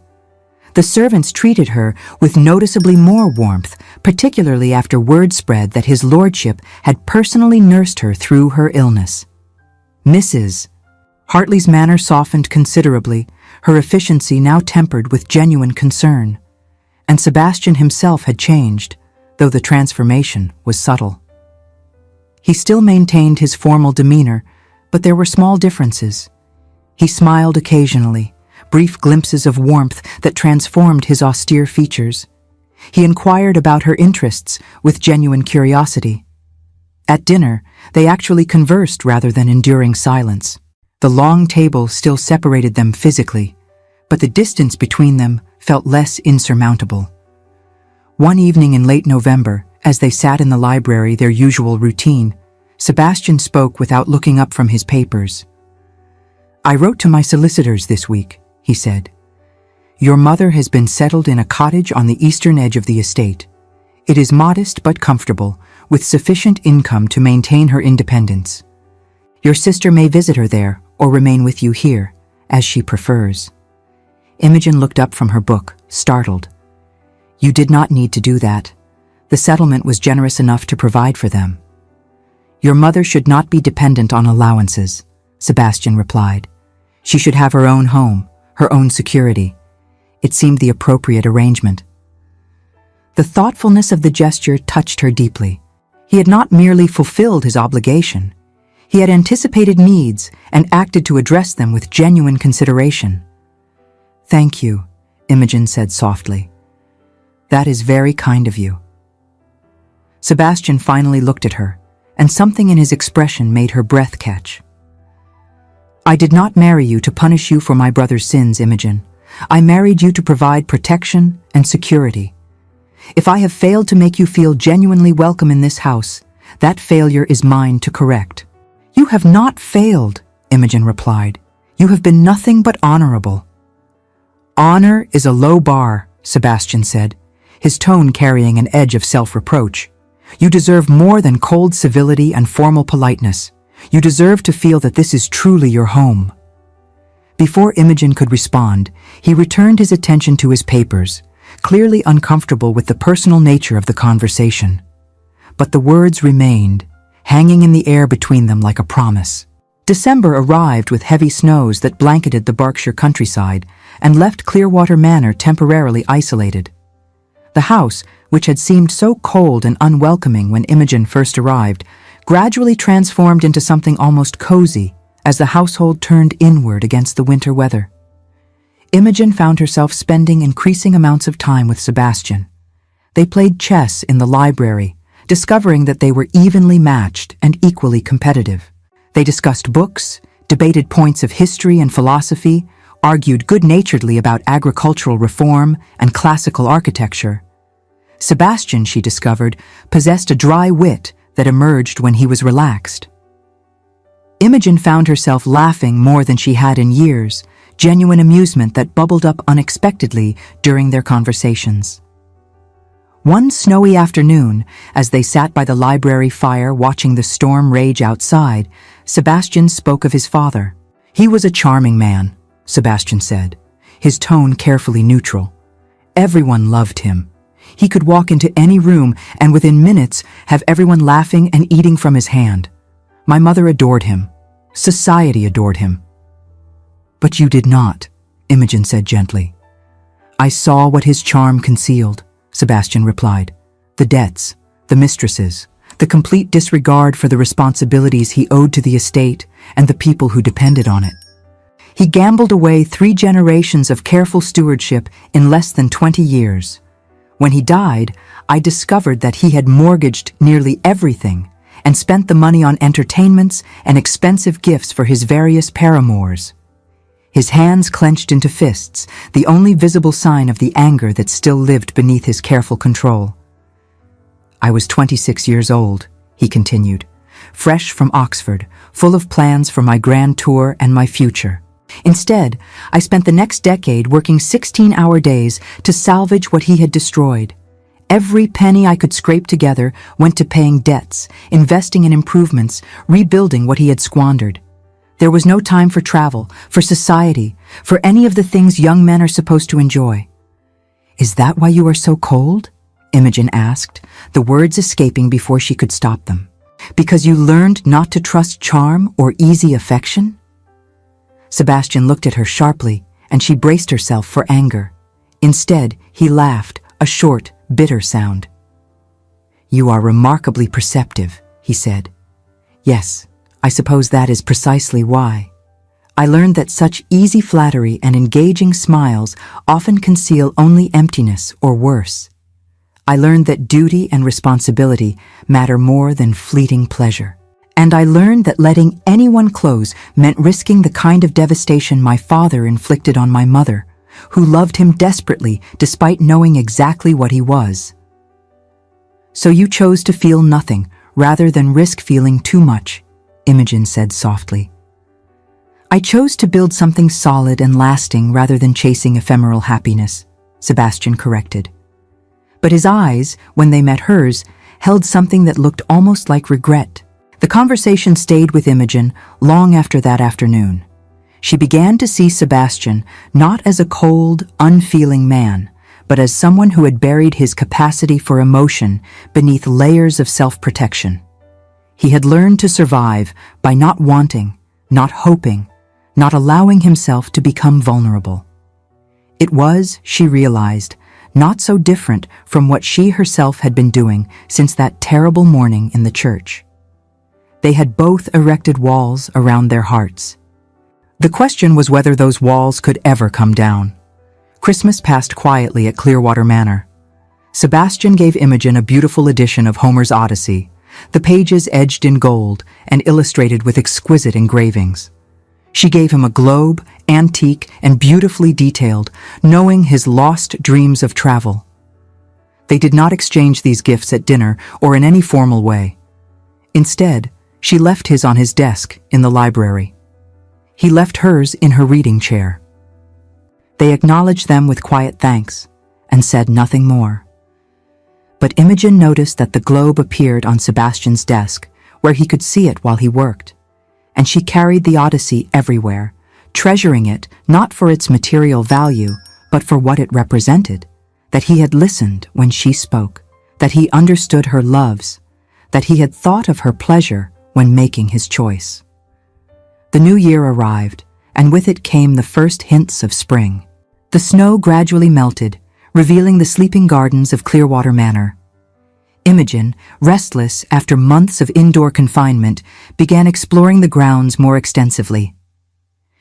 The servants treated her with noticeably more warmth, particularly after word spread that his lordship had personally nursed her through her illness. Mrs. Hartley's manner softened considerably, her efficiency now tempered with genuine concern. And Sebastian himself had changed, though the transformation was subtle. He still maintained his formal demeanor, but there were small differences. He smiled occasionally, brief glimpses of warmth that transformed his austere features. He inquired about her interests with genuine curiosity. At dinner, they actually conversed rather than enduring silence. The long table still separated them physically, but the distance between them felt less insurmountable. One evening in late November, as they sat in the library, their usual routine, Sebastian spoke without looking up from his papers. "I wrote to my solicitors this week," he said. "Your mother has been settled in a cottage on the eastern edge of the estate. It is modest but comfortable, with sufficient income to maintain her independence. Your sister may visit her there or remain with you here, as she prefers." Imogen looked up from her book, startled. "You did not need to do that. The settlement was generous enough to provide for them." "Your mother should not be dependent on allowances," Sebastian replied. "She should have her own home, her own security. It seemed the appropriate arrangement. The thoughtfulness of the gesture touched her deeply. He had not merely fulfilled his obligation. He had anticipated needs and acted to address them with genuine consideration. "Thank you," Imogen said softly. "That is very kind of you." Sebastian finally looked at her, and something in his expression made her breath catch. "I did not marry you to punish you for my brother's sins, Imogen. I married you to provide protection and security. If I have failed to make you feel genuinely welcome in this house, that failure is mine to correct." "You have not failed," Imogen replied. "You have been nothing but honorable." "Honor is a low bar," Sebastian said, his tone carrying an edge of self-reproach. "You deserve more than cold civility and formal politeness. You deserve to feel that this is truly your home." Before Imogen could respond, he returned his attention to his papers, clearly uncomfortable with the personal nature of the conversation. But the words remained, hanging in the air between them like a promise. December arrived with heavy snows that blanketed the Berkshire countryside and left Clearwater Manor temporarily isolated. The house, which had seemed so cold and unwelcoming when Imogen first arrived, gradually transformed into something almost cozy as the household turned inward against the winter weather. Imogen found herself spending increasing amounts of time with Sebastian. They played chess in the library, discovering that they were evenly matched and equally competitive. They discussed books, debated points of history and philosophy, argued good-naturedly about agricultural reform and classical architecture. Sebastian, she discovered, possessed a dry wit that emerged when he was relaxed. Imogen found herself laughing more than she had in years, genuine amusement that bubbled up unexpectedly during their conversations. One snowy afternoon, as they sat by the library fire watching the storm rage outside, Sebastian spoke of his father. "He was a charming man," Sebastian said, his tone carefully neutral. "Everyone loved him. He could walk into any room and within minutes have everyone laughing and eating from his hand. My mother adored him. Society adored him." "But you did not," Imogen said gently. "I saw what his charm concealed," Sebastian replied. "The debts, the mistresses, the complete disregard for the responsibilities he owed to the estate and the people who depended on it. He gambled away 3 generations of careful stewardship in less than 20 years. When he died, I discovered that he had mortgaged nearly everything and spent the money on entertainments and expensive gifts for his various paramours." His hands clenched into fists, the only visible sign of the anger that still lived beneath his careful control. "I was 26 years old," he continued, "fresh from Oxford, full of plans for my grand tour and my future. Instead, I spent the next decade working 16-hour days to salvage what he had destroyed. Every penny I could scrape together went to paying debts, investing in improvements, rebuilding what he had squandered. There was no time for travel, for society, for any of the things young men are supposed to enjoy." "Is that why you are so cold?" Imogen asked, the words escaping before she could stop them. "Because you learned not to trust charm or easy affection?" Sebastian looked at her sharply, and she braced herself for anger. Instead, he laughed, a short, bitter sound. "You are remarkably perceptive," he said. "Yes, I suppose that is precisely why. I learned that such easy flattery and engaging smiles often conceal only emptiness or worse. I learned that duty and responsibility matter more than fleeting pleasure. And I learned that letting anyone close meant risking the kind of devastation my father inflicted on my mother, who loved him desperately despite knowing exactly what he was." "So you chose to feel nothing rather than risk feeling too much," Imogen said softly. "I chose to build something solid and lasting rather than chasing ephemeral happiness," Sebastian corrected. But his eyes, when they met hers, held something that looked almost like regret. The conversation stayed with Imogen long after that afternoon. She began to see Sebastian not as a cold, unfeeling man, but as someone who had buried his capacity for emotion beneath layers of self-protection. He had learned to survive by not wanting, not hoping, not allowing himself to become vulnerable. It was, she realized, not so different from what she herself had been doing since that terrible morning in the church. They had both erected walls around their hearts. The question was whether those walls could ever come down. Christmas passed quietly at Clearwater Manor. Sebastian gave Imogen a beautiful edition of Homer's Odyssey, the pages edged in gold and illustrated with exquisite engravings. She gave him a globe, antique and beautifully detailed, knowing his lost dreams of travel. They did not exchange these gifts at dinner or in any formal way. Instead, she left his on his desk in the library. He left hers in her reading chair. They acknowledged them with quiet thanks and said nothing more. But Imogen noticed that the globe appeared on Sebastian's desk, where he could see it while he worked, and she carried the Odyssey everywhere, treasuring it not for its material value, but for what it represented, that he had listened when she spoke, that he understood her loves, that he had thought of her pleasure when making his choice. The new year arrived, and with it came the first hints of spring. The snow gradually melted, revealing the sleeping gardens of Clearwater Manor. Imogen, restless after months of indoor confinement, began exploring the grounds more extensively.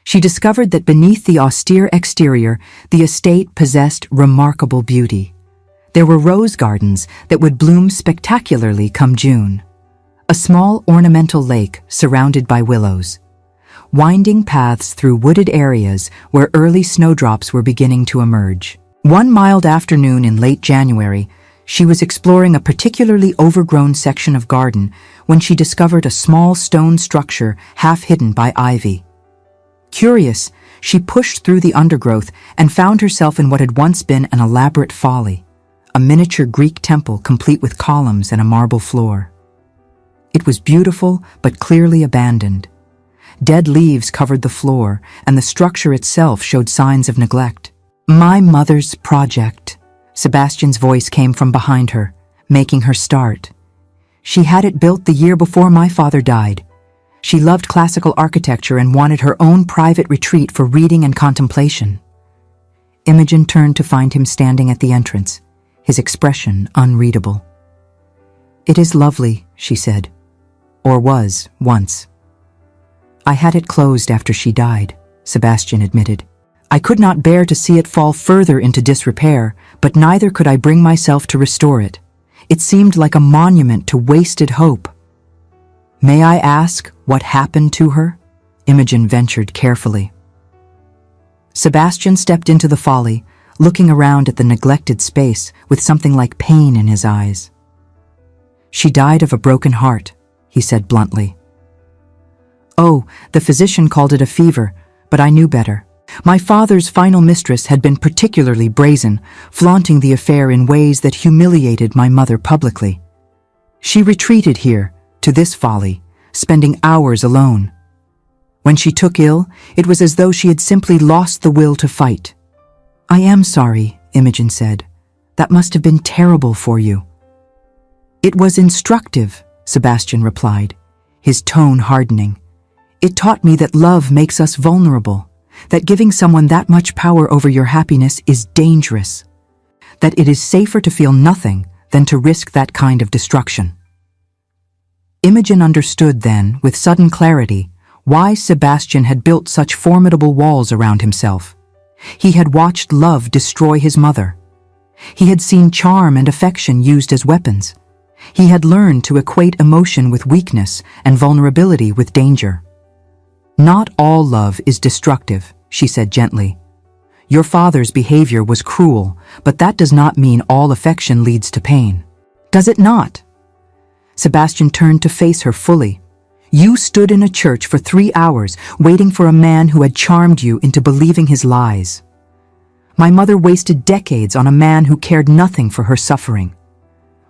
She discovered that beneath the austere exterior, the estate possessed remarkable beauty. There were rose gardens that would bloom spectacularly come June, a small ornamental lake surrounded by willows, winding paths through wooded areas where early snowdrops were beginning to emerge. One mild afternoon in late January, she was exploring a particularly overgrown section of garden when she discovered a small stone structure half hidden by ivy. Curious, she pushed through the undergrowth and found herself in what had once been an elaborate folly, a miniature Greek temple complete with columns and a marble floor. It was beautiful but clearly abandoned. Dead leaves covered the floor, and the structure itself showed signs of neglect. "My mother's project," Sebastian's voice came from behind her, making her start. "She had it built the year before my father died. She loved classical architecture and wanted her own private retreat for reading and contemplation." Imogen turned to find him standing at the entrance, his expression unreadable. "It is lovely," she said, "or was once." "I had it closed after she died," Sebastian admitted. "I could not bear to see it fall further into disrepair, but neither could I bring myself to restore it. It seemed like a monument to wasted hope." "May I ask what happened to her?" Imogen ventured carefully. Sebastian stepped into the folly, looking around at the neglected space with something like pain in his eyes. "She died of a broken heart," he said bluntly. "Oh, the physician called it a fever, but I knew better. My father's final mistress had been particularly brazen, flaunting the affair in ways that humiliated my mother publicly. She retreated here, to this folly, spending hours alone. When she took ill, it was as though she had simply lost the will to fight." "I am sorry," Imogen said. "That must have been terrible for you." "It was instructive," Sebastian replied, his tone hardening. "It taught me that love makes us vulnerable, that giving someone that much power over your happiness is dangerous, that it is safer to feel nothing than to risk that kind of destruction." Imogen understood then, with sudden clarity, why Sebastian had built such formidable walls around himself. He had watched love destroy his mother. He had seen charm and affection used as weapons. He had learned to equate emotion with weakness and vulnerability with danger. "Not all love is destructive," she said gently. "Your father's behavior was cruel, but that does not mean all affection leads to pain." "Does it not?" Sebastian turned to face her fully. "You stood in a church for 3 hours, waiting for a man who had charmed you into believing his lies. My mother wasted decades on a man who cared nothing for her suffering.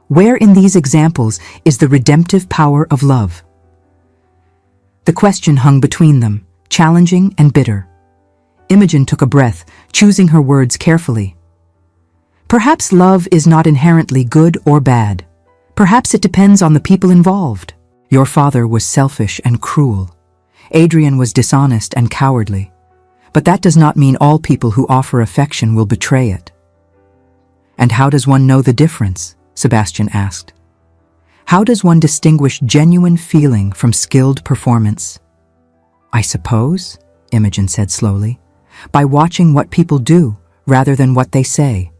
Where in these examples is the redemptive power of love?" The question hung between them, challenging and bitter. Imogen took a breath, choosing her words carefully. "Perhaps love is not inherently good or bad. Perhaps it depends on the people involved. Your father was selfish and cruel. Adrian was dishonest and cowardly. But that does not mean all people who offer affection will betray it. And how does one know the difference? Sebastian asked. How does one distinguish genuine feeling from skilled performance? I suppose, Imogen said slowly, by watching what people do rather than what they say.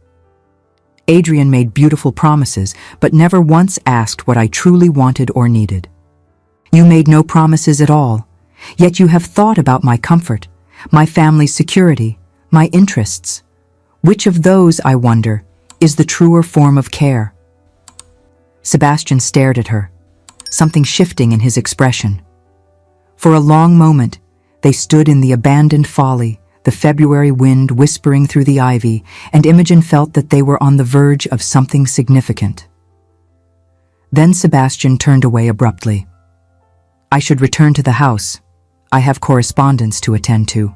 Adrian made beautiful promises, but never once asked what I truly wanted or needed. You made no promises at all, yet you have thought about my comfort, my family's security, my interests. Which of those, I wonder, is the truer form of care? Sebastian stared at her, something shifting in his expression. For a long moment, they stood in the abandoned folly, the February wind whispering through the ivy, and Imogen felt that they were on the verge of something significant. Then Sebastian turned away abruptly. I should return to the house. I have correspondence to attend to.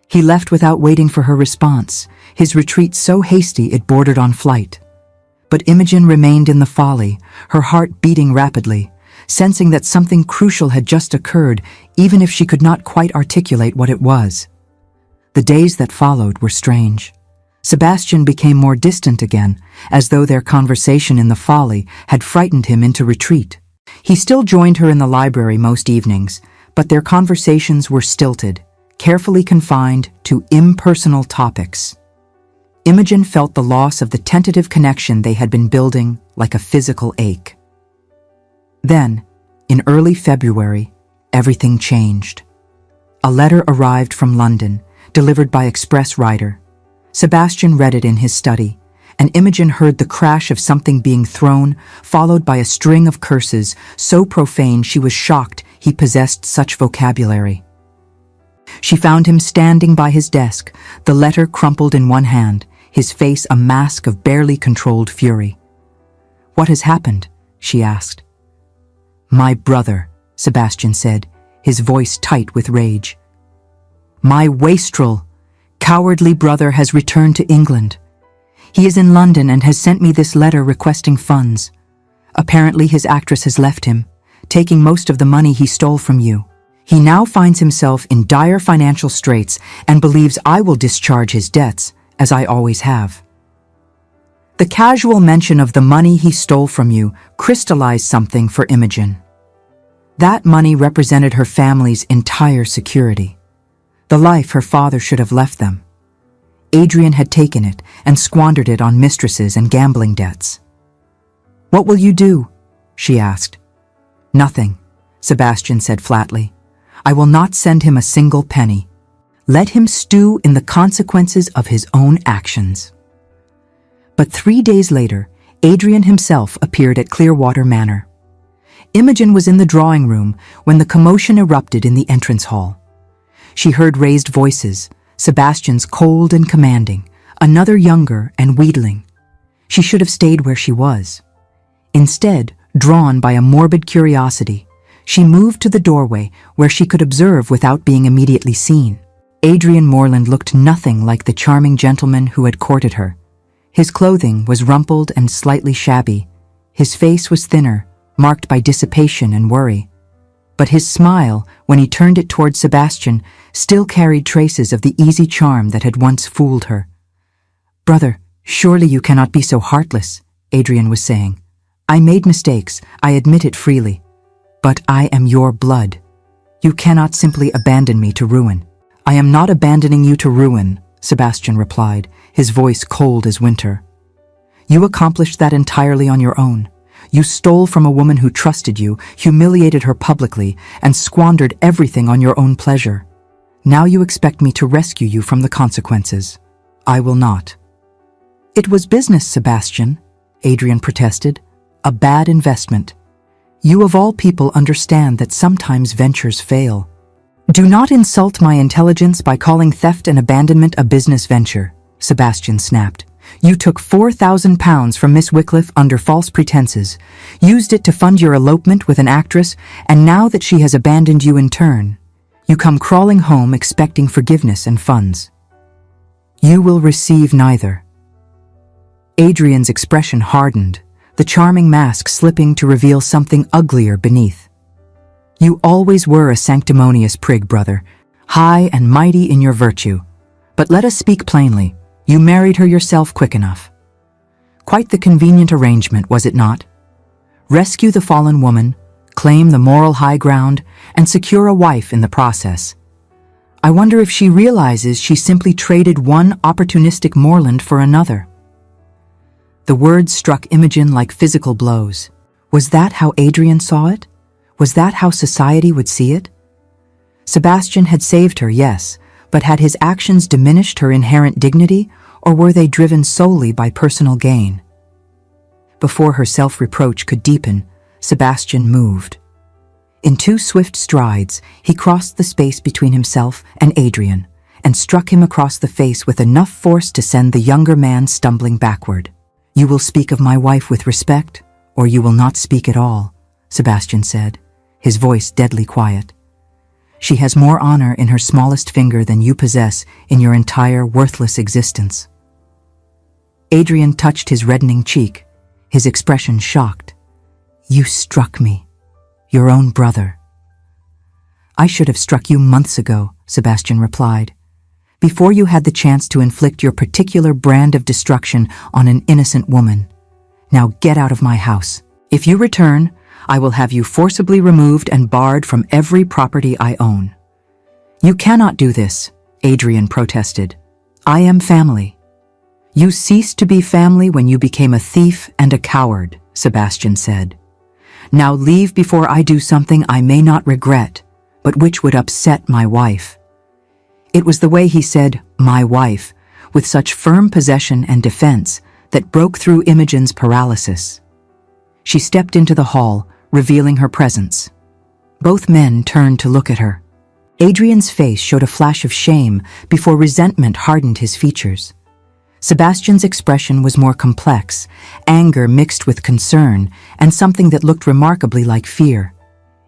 He left without waiting for her response, his retreat so hasty it bordered on flight. But Imogen remained in the folly, her heart beating rapidly, sensing that something crucial had just occurred, even if she could not quite articulate what it was. The days that followed were strange. Sebastian became more distant again, as though their conversation in the folly had frightened him into retreat. He still joined her in the library most evenings, but their conversations were stilted, carefully confined to impersonal topics. Imogen felt the loss of the tentative connection they had been building like a physical ache. Then, in early February, everything changed. A letter arrived from London, delivered by express rider. Sebastian read it in his study, and Imogen heard the crash of something being thrown, followed by a string of curses so profane she was shocked he possessed such vocabulary. She found him standing by his desk, the letter crumpled in one hand, his face a mask of barely controlled fury. "What has happened?" she asked. "My brother," Sebastian said, his voice tight with rage. "My wastrel, cowardly brother has returned to England. He is in London and has sent me this letter requesting funds. Apparently his actress has left him, taking most of the money he stole from you. He now finds himself in dire financial straits and believes I will discharge his debts, as I always have." The casual mention of the money he stole from you crystallized something for Imogen. That money represented her family's entire security, the life her father should have left them. Adrian had taken it and squandered it on mistresses and gambling debts. "What will you do?" she asked. "Nothing," Sebastian said flatly. "I will not send him a single penny. Let him stew in the consequences of his own actions." But 3 days later, Adrian himself appeared at Clearwater Manor. Imogen was in the drawing room when the commotion erupted in the entrance hall. She heard raised voices, Sebastian's cold and commanding, another younger and wheedling. She should have stayed where she was. Instead, drawn by a morbid curiosity, she moved to the doorway where she could observe without being immediately seen. Adrian Morland looked nothing like the charming gentleman who had courted her. His clothing was rumpled and slightly shabby. His face was thinner, marked by dissipation and worry. But his smile, when he turned it toward Sebastian, still carried traces of the easy charm that had once fooled her. "Brother, surely you cannot be so heartless," Adrian was saying. "I made mistakes, I admit it freely. But I am your blood. You cannot simply abandon me to ruin." "I am not abandoning you to ruin," Sebastian replied, his voice cold as winter. "You accomplished that entirely on your own. You stole from a woman who trusted you, humiliated her publicly, and squandered everything on your own pleasure. Now you expect me to rescue you from the consequences. I will not." "It was business, Sebastian," Adrian protested. "A bad investment. You of all people understand that sometimes ventures fail." "Do not insult my intelligence by calling theft and abandonment a business venture," Sebastian snapped. "You took £4,000 from Miss Wycliffe under false pretenses, used it to fund your elopement with an actress, and now that she has abandoned you in turn, you come crawling home expecting forgiveness and funds. You will receive neither." Adrian's expression hardened, the charming mask slipping to reveal something uglier beneath. "You always were a sanctimonious prig, brother. high and mighty in your virtue. But let us speak plainly. You married her yourself quick enough. Quite the convenient arrangement, was it not? Rescue the fallen woman, claim the moral high ground, and secure a wife in the process. I wonder if she realizes she simply traded one opportunistic moorland for another. The words struck Imogen like physical blows. Was that how Adrian saw it? Was that how society would see it? Sebastian had saved her, yes, but had his actions diminished her inherent dignity, or were they driven solely by personal gain? Before her self-reproach could deepen, Sebastian moved. In 2 swift strides, he crossed the space between himself and Adrian, and struck him across the face with enough force to send the younger man stumbling backward. "You will speak of my wife with respect, or you will not speak at all," Sebastian said, his voice deadly quiet. "She has more honor in her smallest finger than you possess in your entire worthless existence." Adrian touched his reddening cheek, his expression shocked. "You struck me. Your own brother." "I should have struck you months ago," Sebastian replied, "before you had the chance to inflict your particular brand of destruction on an innocent woman. Now get out of my house. If you return, I will have you forcibly removed and barred from every property I own." "You cannot do this," Adrian protested. "I am family." "You ceased to be family when you became a thief and a coward," Sebastian said. "Now leave before I do something I may not regret, but which would upset my wife." It was the way he said, "my wife," with such firm possession and defense, that broke through Imogen's paralysis. She stepped into the hall, revealing her presence. Both men turned to look at her. Adrian's face showed a flash of shame before resentment hardened his features. Sebastian's expression was more complex, anger mixed with concern, and something that looked remarkably like fear.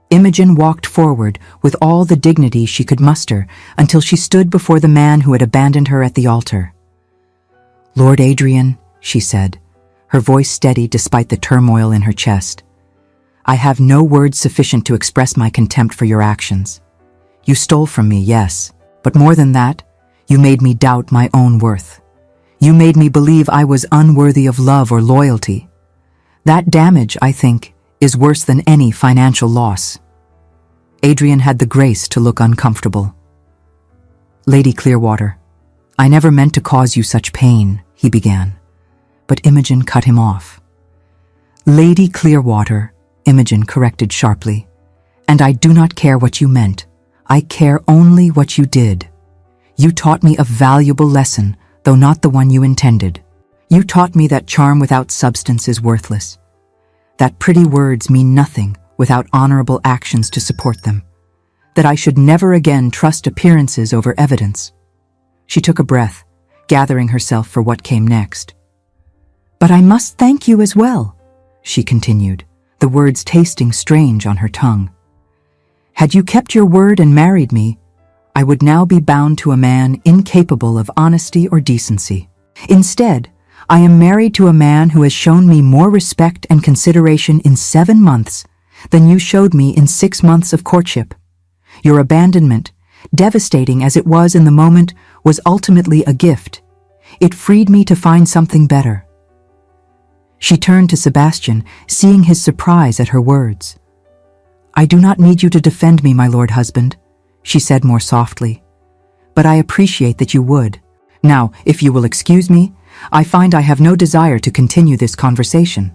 Imogen walked forward with all the dignity she could muster until she stood before the man who had abandoned her at the altar. "Lord Adrian," she said, her voice steady despite the turmoil in her chest, "I have no words sufficient to express my contempt for your actions. You stole from me, yes, but more than that, you made me doubt my own worth. You made me believe I was unworthy of love or loyalty. That damage, I think, is worse than any financial loss." Adrian had the grace to look uncomfortable. "Lady Clearwater, I never meant to cause you such pain," he began, but Imogen cut him off. "Lady Clearwater," Imogen corrected sharply, "and I do not care what you meant. I care only what you did. You taught me a valuable lesson, though not the one you intended. You taught me that charm without substance is worthless, that pretty words mean nothing without honorable actions to support them, that I should never again trust appearances over evidence." She took a breath, gathering herself for what came next. "But I must thank you as well," she continued, the words tasting strange on her tongue. "Had you kept your word and married me, I would now be bound to a man incapable of honesty or decency. Instead, I am married to a man who has shown me more respect and consideration in 7 months than you showed me in 6 months of courtship. Your abandonment, devastating as it was in the moment, was ultimately a gift. It freed me to find something better." She turned to Sebastian, seeing his surprise at her words. "I do not need you to defend me, my lord husband," she said more softly, "but I appreciate that you would. Now, if you will excuse me, I find I have no desire to continue this conversation."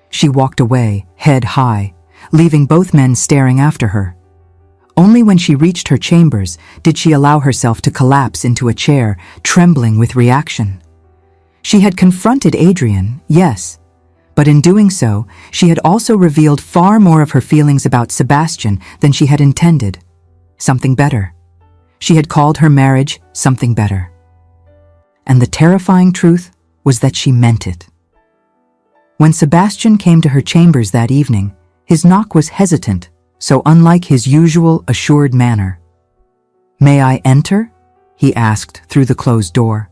She walked away, head high, leaving both men staring after her. Only when she reached her chambers did she allow herself to collapse into a chair, trembling with reaction. She had confronted Adrian, yes, but in doing so, she had also revealed far more of her feelings about Sebastian than she had intended. Something better. She had called her marriage something better. And the terrifying truth was that she meant it. When Sebastian came to her chambers that evening, his knock was hesitant, so unlike his usual assured manner. "May I enter?" he asked through the closed door.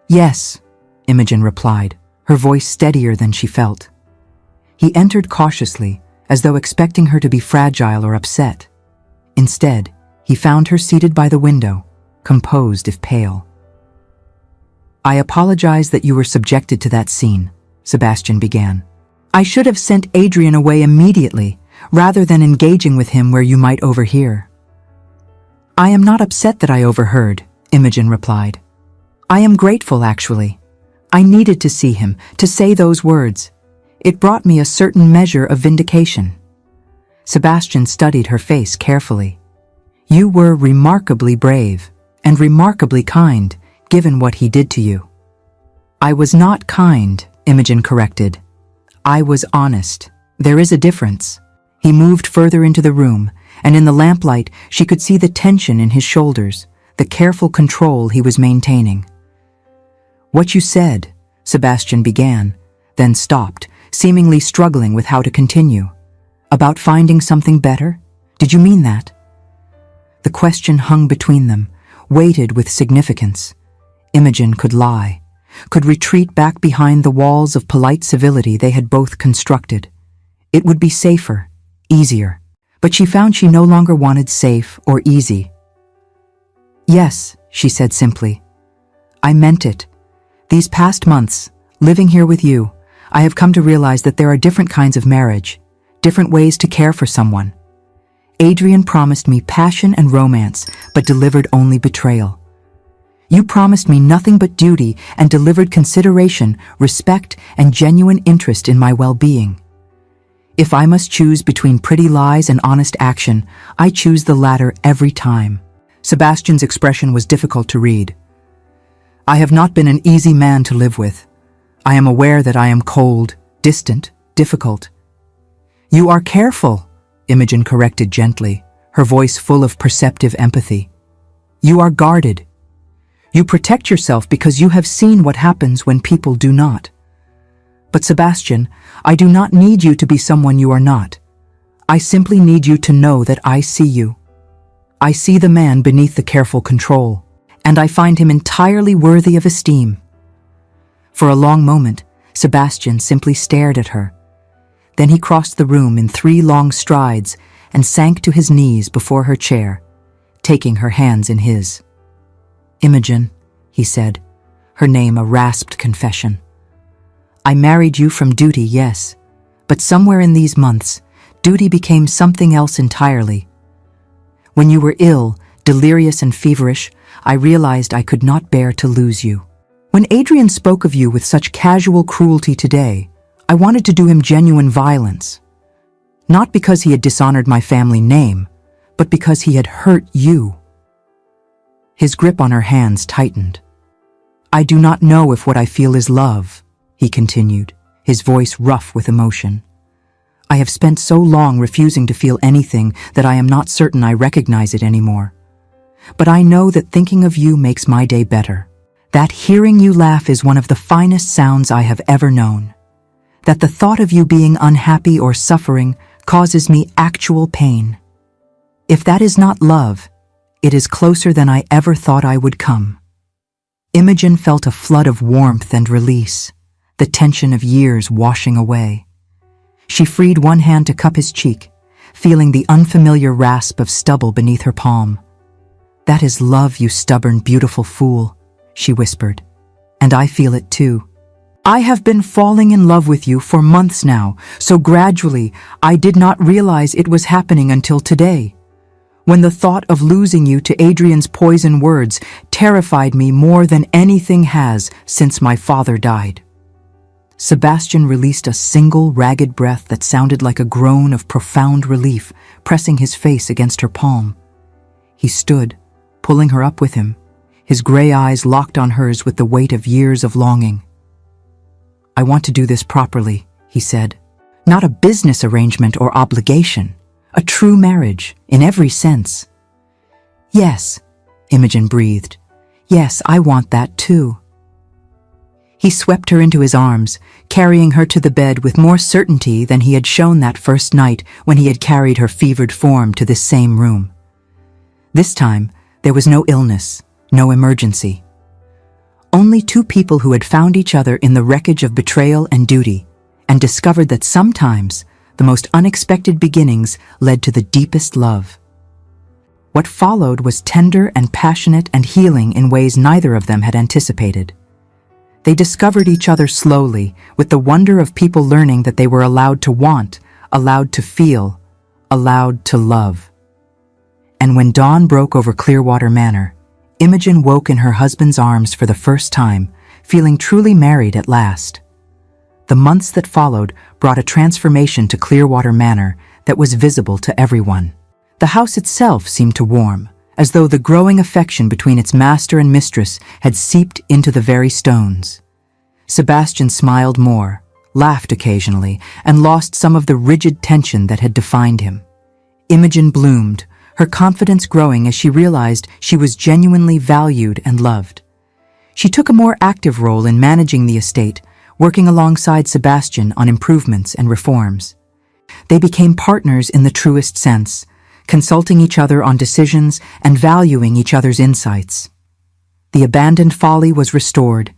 "Yes," Imogen replied, her voice steadier than she felt. He entered cautiously, as though expecting her to be fragile or upset. Instead, He found her seated by the window, composed if pale. "I apologize that you were subjected to that scene," Sebastian began. "I should have sent Adrian away immediately, rather than engaging with him where you might overhear." "I am not upset that I overheard," Imogen replied. "I am grateful, actually. I needed to see him, to say those words. It brought me a certain measure of vindication." Sebastian studied her face carefully. "You were remarkably brave, and remarkably kind, given what he did to you." "I was not kind," Imogen corrected. "I was honest. There is a difference." He moved further into the room, and in the lamplight she could see the tension in his shoulders, the careful control he was maintaining. "What you said," Sebastian began, then stopped, seemingly struggling with how to continue. "About finding something better? Did you mean that?" The question hung between them, weighted with significance. Imogen could lie, could retreat back behind the walls of polite civility they had both constructed. It would be safer, easier, but she found she no longer wanted safe or easy. "Yes," she said simply. "I meant it. These past months, living here with you, I have come to realize that there are different kinds of marriage, different ways to care for someone. Adrian promised me passion and romance, but delivered only betrayal. You promised me nothing but duty and delivered consideration, respect, and genuine interest in my well-being. If I must choose between pretty lies and honest action, I choose the latter every time." Sebastian's expression was difficult to read. "I have not been an easy man to live with. I am aware that I am cold, distant, difficult." "You are careful," Imogen corrected gently, her voice full of perceptive empathy. "You are guarded. You protect yourself because you have seen what happens when people do not. But Sebastian, I do not need you to be someone you are not. I simply need you to know that I see you. I see the man beneath the careful control, and I find him entirely worthy of esteem." For a long moment, Sebastian simply stared at her. Then he crossed the room in 3 long strides and sank to his knees before her chair, taking her hands in his. "Imogen," he said, her name a rasped confession. "I married you from duty, yes, but somewhere in these months, duty became something else entirely. When you were ill, delirious and feverish, I realized I could not bear to lose you. When Adrian spoke of you with such casual cruelty today, I wanted to do him genuine violence. Not because he had dishonored my family name, but because he had hurt you." His grip on her hands tightened. "I do not know if what I feel is love," he continued, his voice rough with emotion. "I have spent so long refusing to feel anything that I am not certain I recognize it anymore. But I know that thinking of you makes my day better. That hearing you laugh is one of the finest sounds I have ever known. That the thought of you being unhappy or suffering causes me actual pain. If that is not love, it is closer than I ever thought I would come." Imogen felt a flood of warmth and release, the tension of years washing away. She freed one hand to cup his cheek, feeling the unfamiliar rasp of stubble beneath her palm. "That is love, you stubborn, beautiful fool," she whispered. "And I feel it too. I have been falling in love with you for months now, so gradually I did not realize it was happening until today, when the thought of losing you to Adrian's poison words terrified me more than anything has since my father died." Sebastian released a single ragged breath that sounded like a groan of profound relief, pressing his face against her palm. He stood, pulling her up with him, his gray eyes locked on hers with the weight of years of longing. "I want to do this properly," he said. "Not a business arrangement or obligation. A true marriage, in every sense." "Yes," Imogen breathed. "Yes, I want that too." He swept her into his arms, carrying her to the bed with more certainty than he had shown that first night when he had carried her fevered form to this same room. This time, there was no illness, no emergency. Only 2 people who had found each other in the wreckage of betrayal and duty, and discovered that sometimes the most unexpected beginnings led to the deepest love. What followed was tender and passionate and healing in ways neither of them had anticipated. They discovered each other slowly, with the wonder of people learning that they were allowed to want, allowed to feel, allowed to love. And when dawn broke over Clearwater Manor, Imogen woke in her husband's arms for the first time, feeling truly married at last. The months that followed brought a transformation to Clearwater Manor that was visible to everyone. The house itself seemed to warm, as though the growing affection between its master and mistress had seeped into the very stones. Sebastian smiled more, laughed occasionally, and lost some of the rigid tension that had defined him. Imogen bloomed, her confidence growing as she realized she was genuinely valued and loved. She took a more active role in managing the estate, working alongside Sebastian on improvements and reforms. They became partners in the truest sense, consulting each other on decisions and valuing each other's insights. The abandoned folly was restored,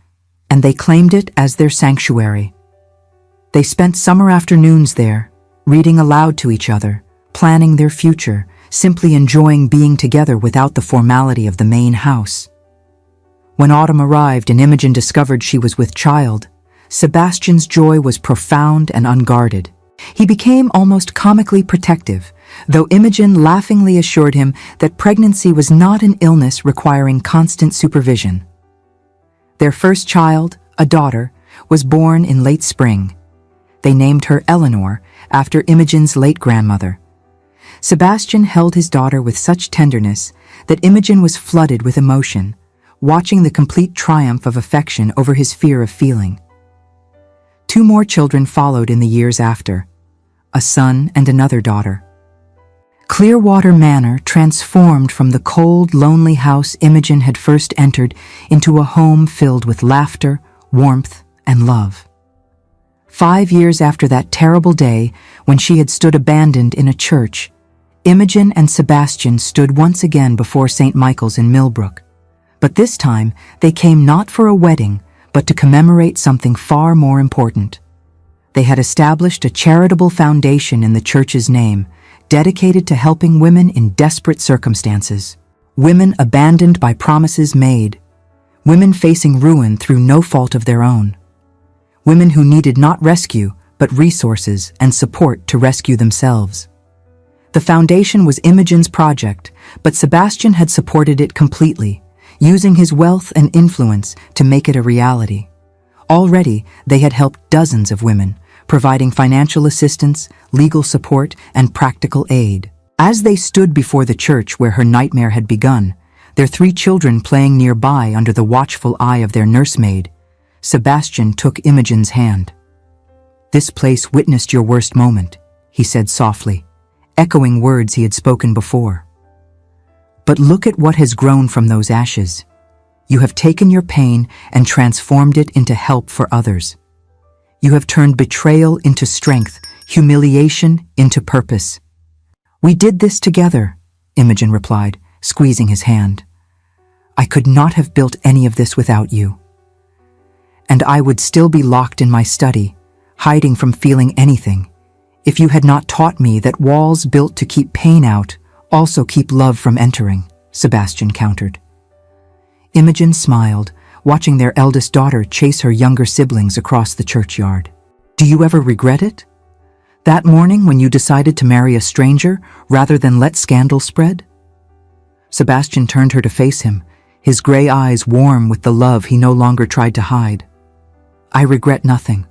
and they claimed it as their sanctuary. They spent summer afternoons there, reading aloud to each other, planning their future, simply enjoying being together without the formality of the main house. When autumn arrived and Imogen discovered she was with child, Sebastian's joy was profound and unguarded. He became almost comically protective, though Imogen laughingly assured him that pregnancy was not an illness requiring constant supervision. Their first child, a daughter, was born in late spring. They named her Eleanor, after Imogen's late grandmother. Sebastian held his daughter with such tenderness that Imogen was flooded with emotion, watching the complete triumph of affection over his fear of feeling. 2 more children followed in the years after, a son and another daughter. Clearwater Manor transformed from the cold, lonely house Imogen had first entered into a home filled with laughter, warmth, and love. 5 years after that terrible day when she had stood abandoned in a church, Imogen and Sebastian stood once again before St. Michael's in Millbrook. But this time they came not for a wedding, but to commemorate something far more important. They had established a charitable foundation in the church's name, dedicated to helping women in desperate circumstances, women abandoned by promises made, women facing ruin through no fault of their own, women who needed not rescue, but resources and support to rescue themselves. The foundation was Imogen's project, but Sebastian had supported it completely, using his wealth and influence to make it a reality. Already, they had helped dozens of women, providing financial assistance, legal support, and practical aid. As they stood before the church where her nightmare had begun, their 3 children playing nearby under the watchful eye of their nursemaid, Sebastian took Imogen's hand. "This place witnessed your worst moment," he said softly, echoing words he had spoken before. "But look at what has grown from those ashes. You have taken your pain and transformed it into help for others. You have turned betrayal into strength, humiliation into purpose." "We did this together," Imogen replied, squeezing his hand. "I could not have built any of this without you. And I would still be locked in my study, hiding from feeling anything, if you had not taught me that walls built to keep pain out also keep love from entering," Sebastian countered. Imogen smiled, watching their eldest daughter chase her younger siblings across the churchyard. "Do you ever regret it? That morning when you decided to marry a stranger rather than let scandal spread?" Sebastian turned her to face him, his gray eyes warm with the love he no longer tried to hide. "I regret nothing.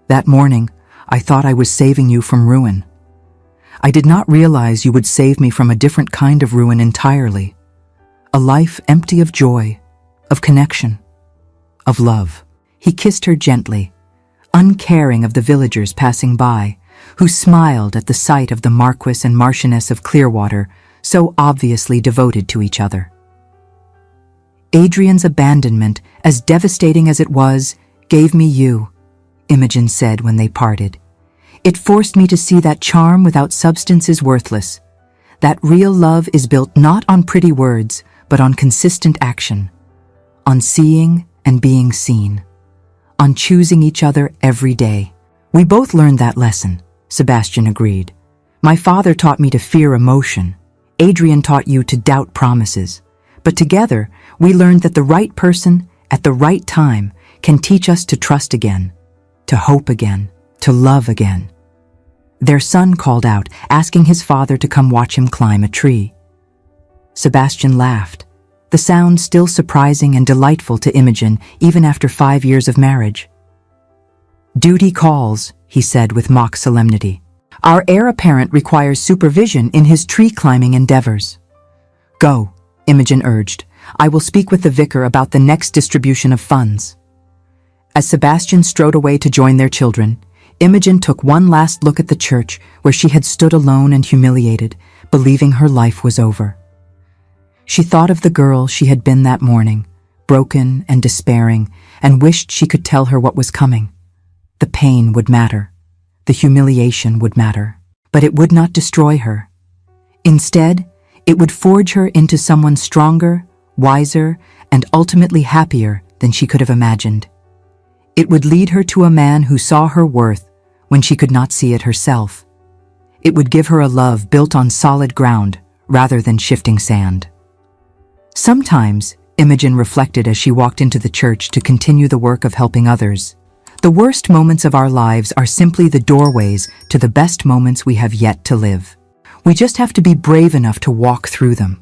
That morning, I thought I was saving you from ruin. I did not realize you would save me from a different kind of ruin entirely. A life empty of joy, of connection, of love." He kissed her gently, uncaring of the villagers passing by, who smiled at the sight of the Marquess and Marchioness of Clearwater, so obviously devoted to each other. "Adrian's abandonment, as devastating as it was, gave me you," Imogen said when they parted. "It forced me to see that charm without substance is worthless, that real love is built not on pretty words, but on consistent action, on seeing and being seen, on choosing each other every day." "We both learned that lesson," Sebastian agreed. "My father taught me to fear emotion," Adrian taught you to doubt promises. But together, we learned that the right person, at the right time, can teach us to trust again, to hope again, to love again. Their son called out, asking his father to come watch him climb a tree. Sebastian laughed, the sound still surprising and delightful to Imogen even after 5 years of marriage. "Duty calls," he said with mock solemnity. "Our heir apparent requires supervision in his tree-climbing endeavors." "Go," Imogen urged. "I will speak with the vicar about the next distribution of funds." As Sebastian strode away to join their children, Imogen took one last look at the church where she had stood alone and humiliated, believing her life was over. She thought of the girl she had been that morning, broken and despairing, and wished she could tell her what was coming. The pain would matter. The humiliation would matter. But it would not destroy her. Instead, it would forge her into someone stronger, wiser, and ultimately happier than she could have imagined. It would lead her to a man who saw her worth when she could not see it herself. It would give her a love built on solid ground rather than shifting sand. Sometimes, Imogen reflected as she walked into the church to continue the work of helping others, the worst moments of our lives are simply the doorways to the best moments we have yet to live. We just have to be brave enough to walk through them.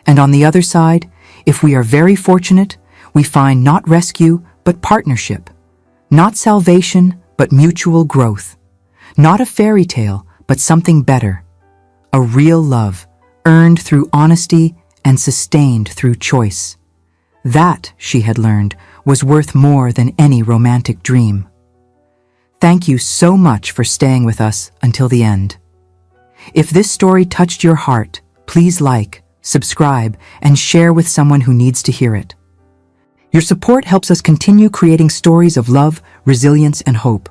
And on the other side, if we are very fortunate, we find not rescue, but partnership. Not salvation, but mutual growth. Not a fairy tale, but something better. A real love, earned through honesty and sustained through choice. That, she had learned, was worth more than any romantic dream. Thank you so much for staying with us until the end. If this story touched your heart, please like, subscribe, and share with someone who needs to hear it. Your support helps us continue creating stories of love, resilience, and hope.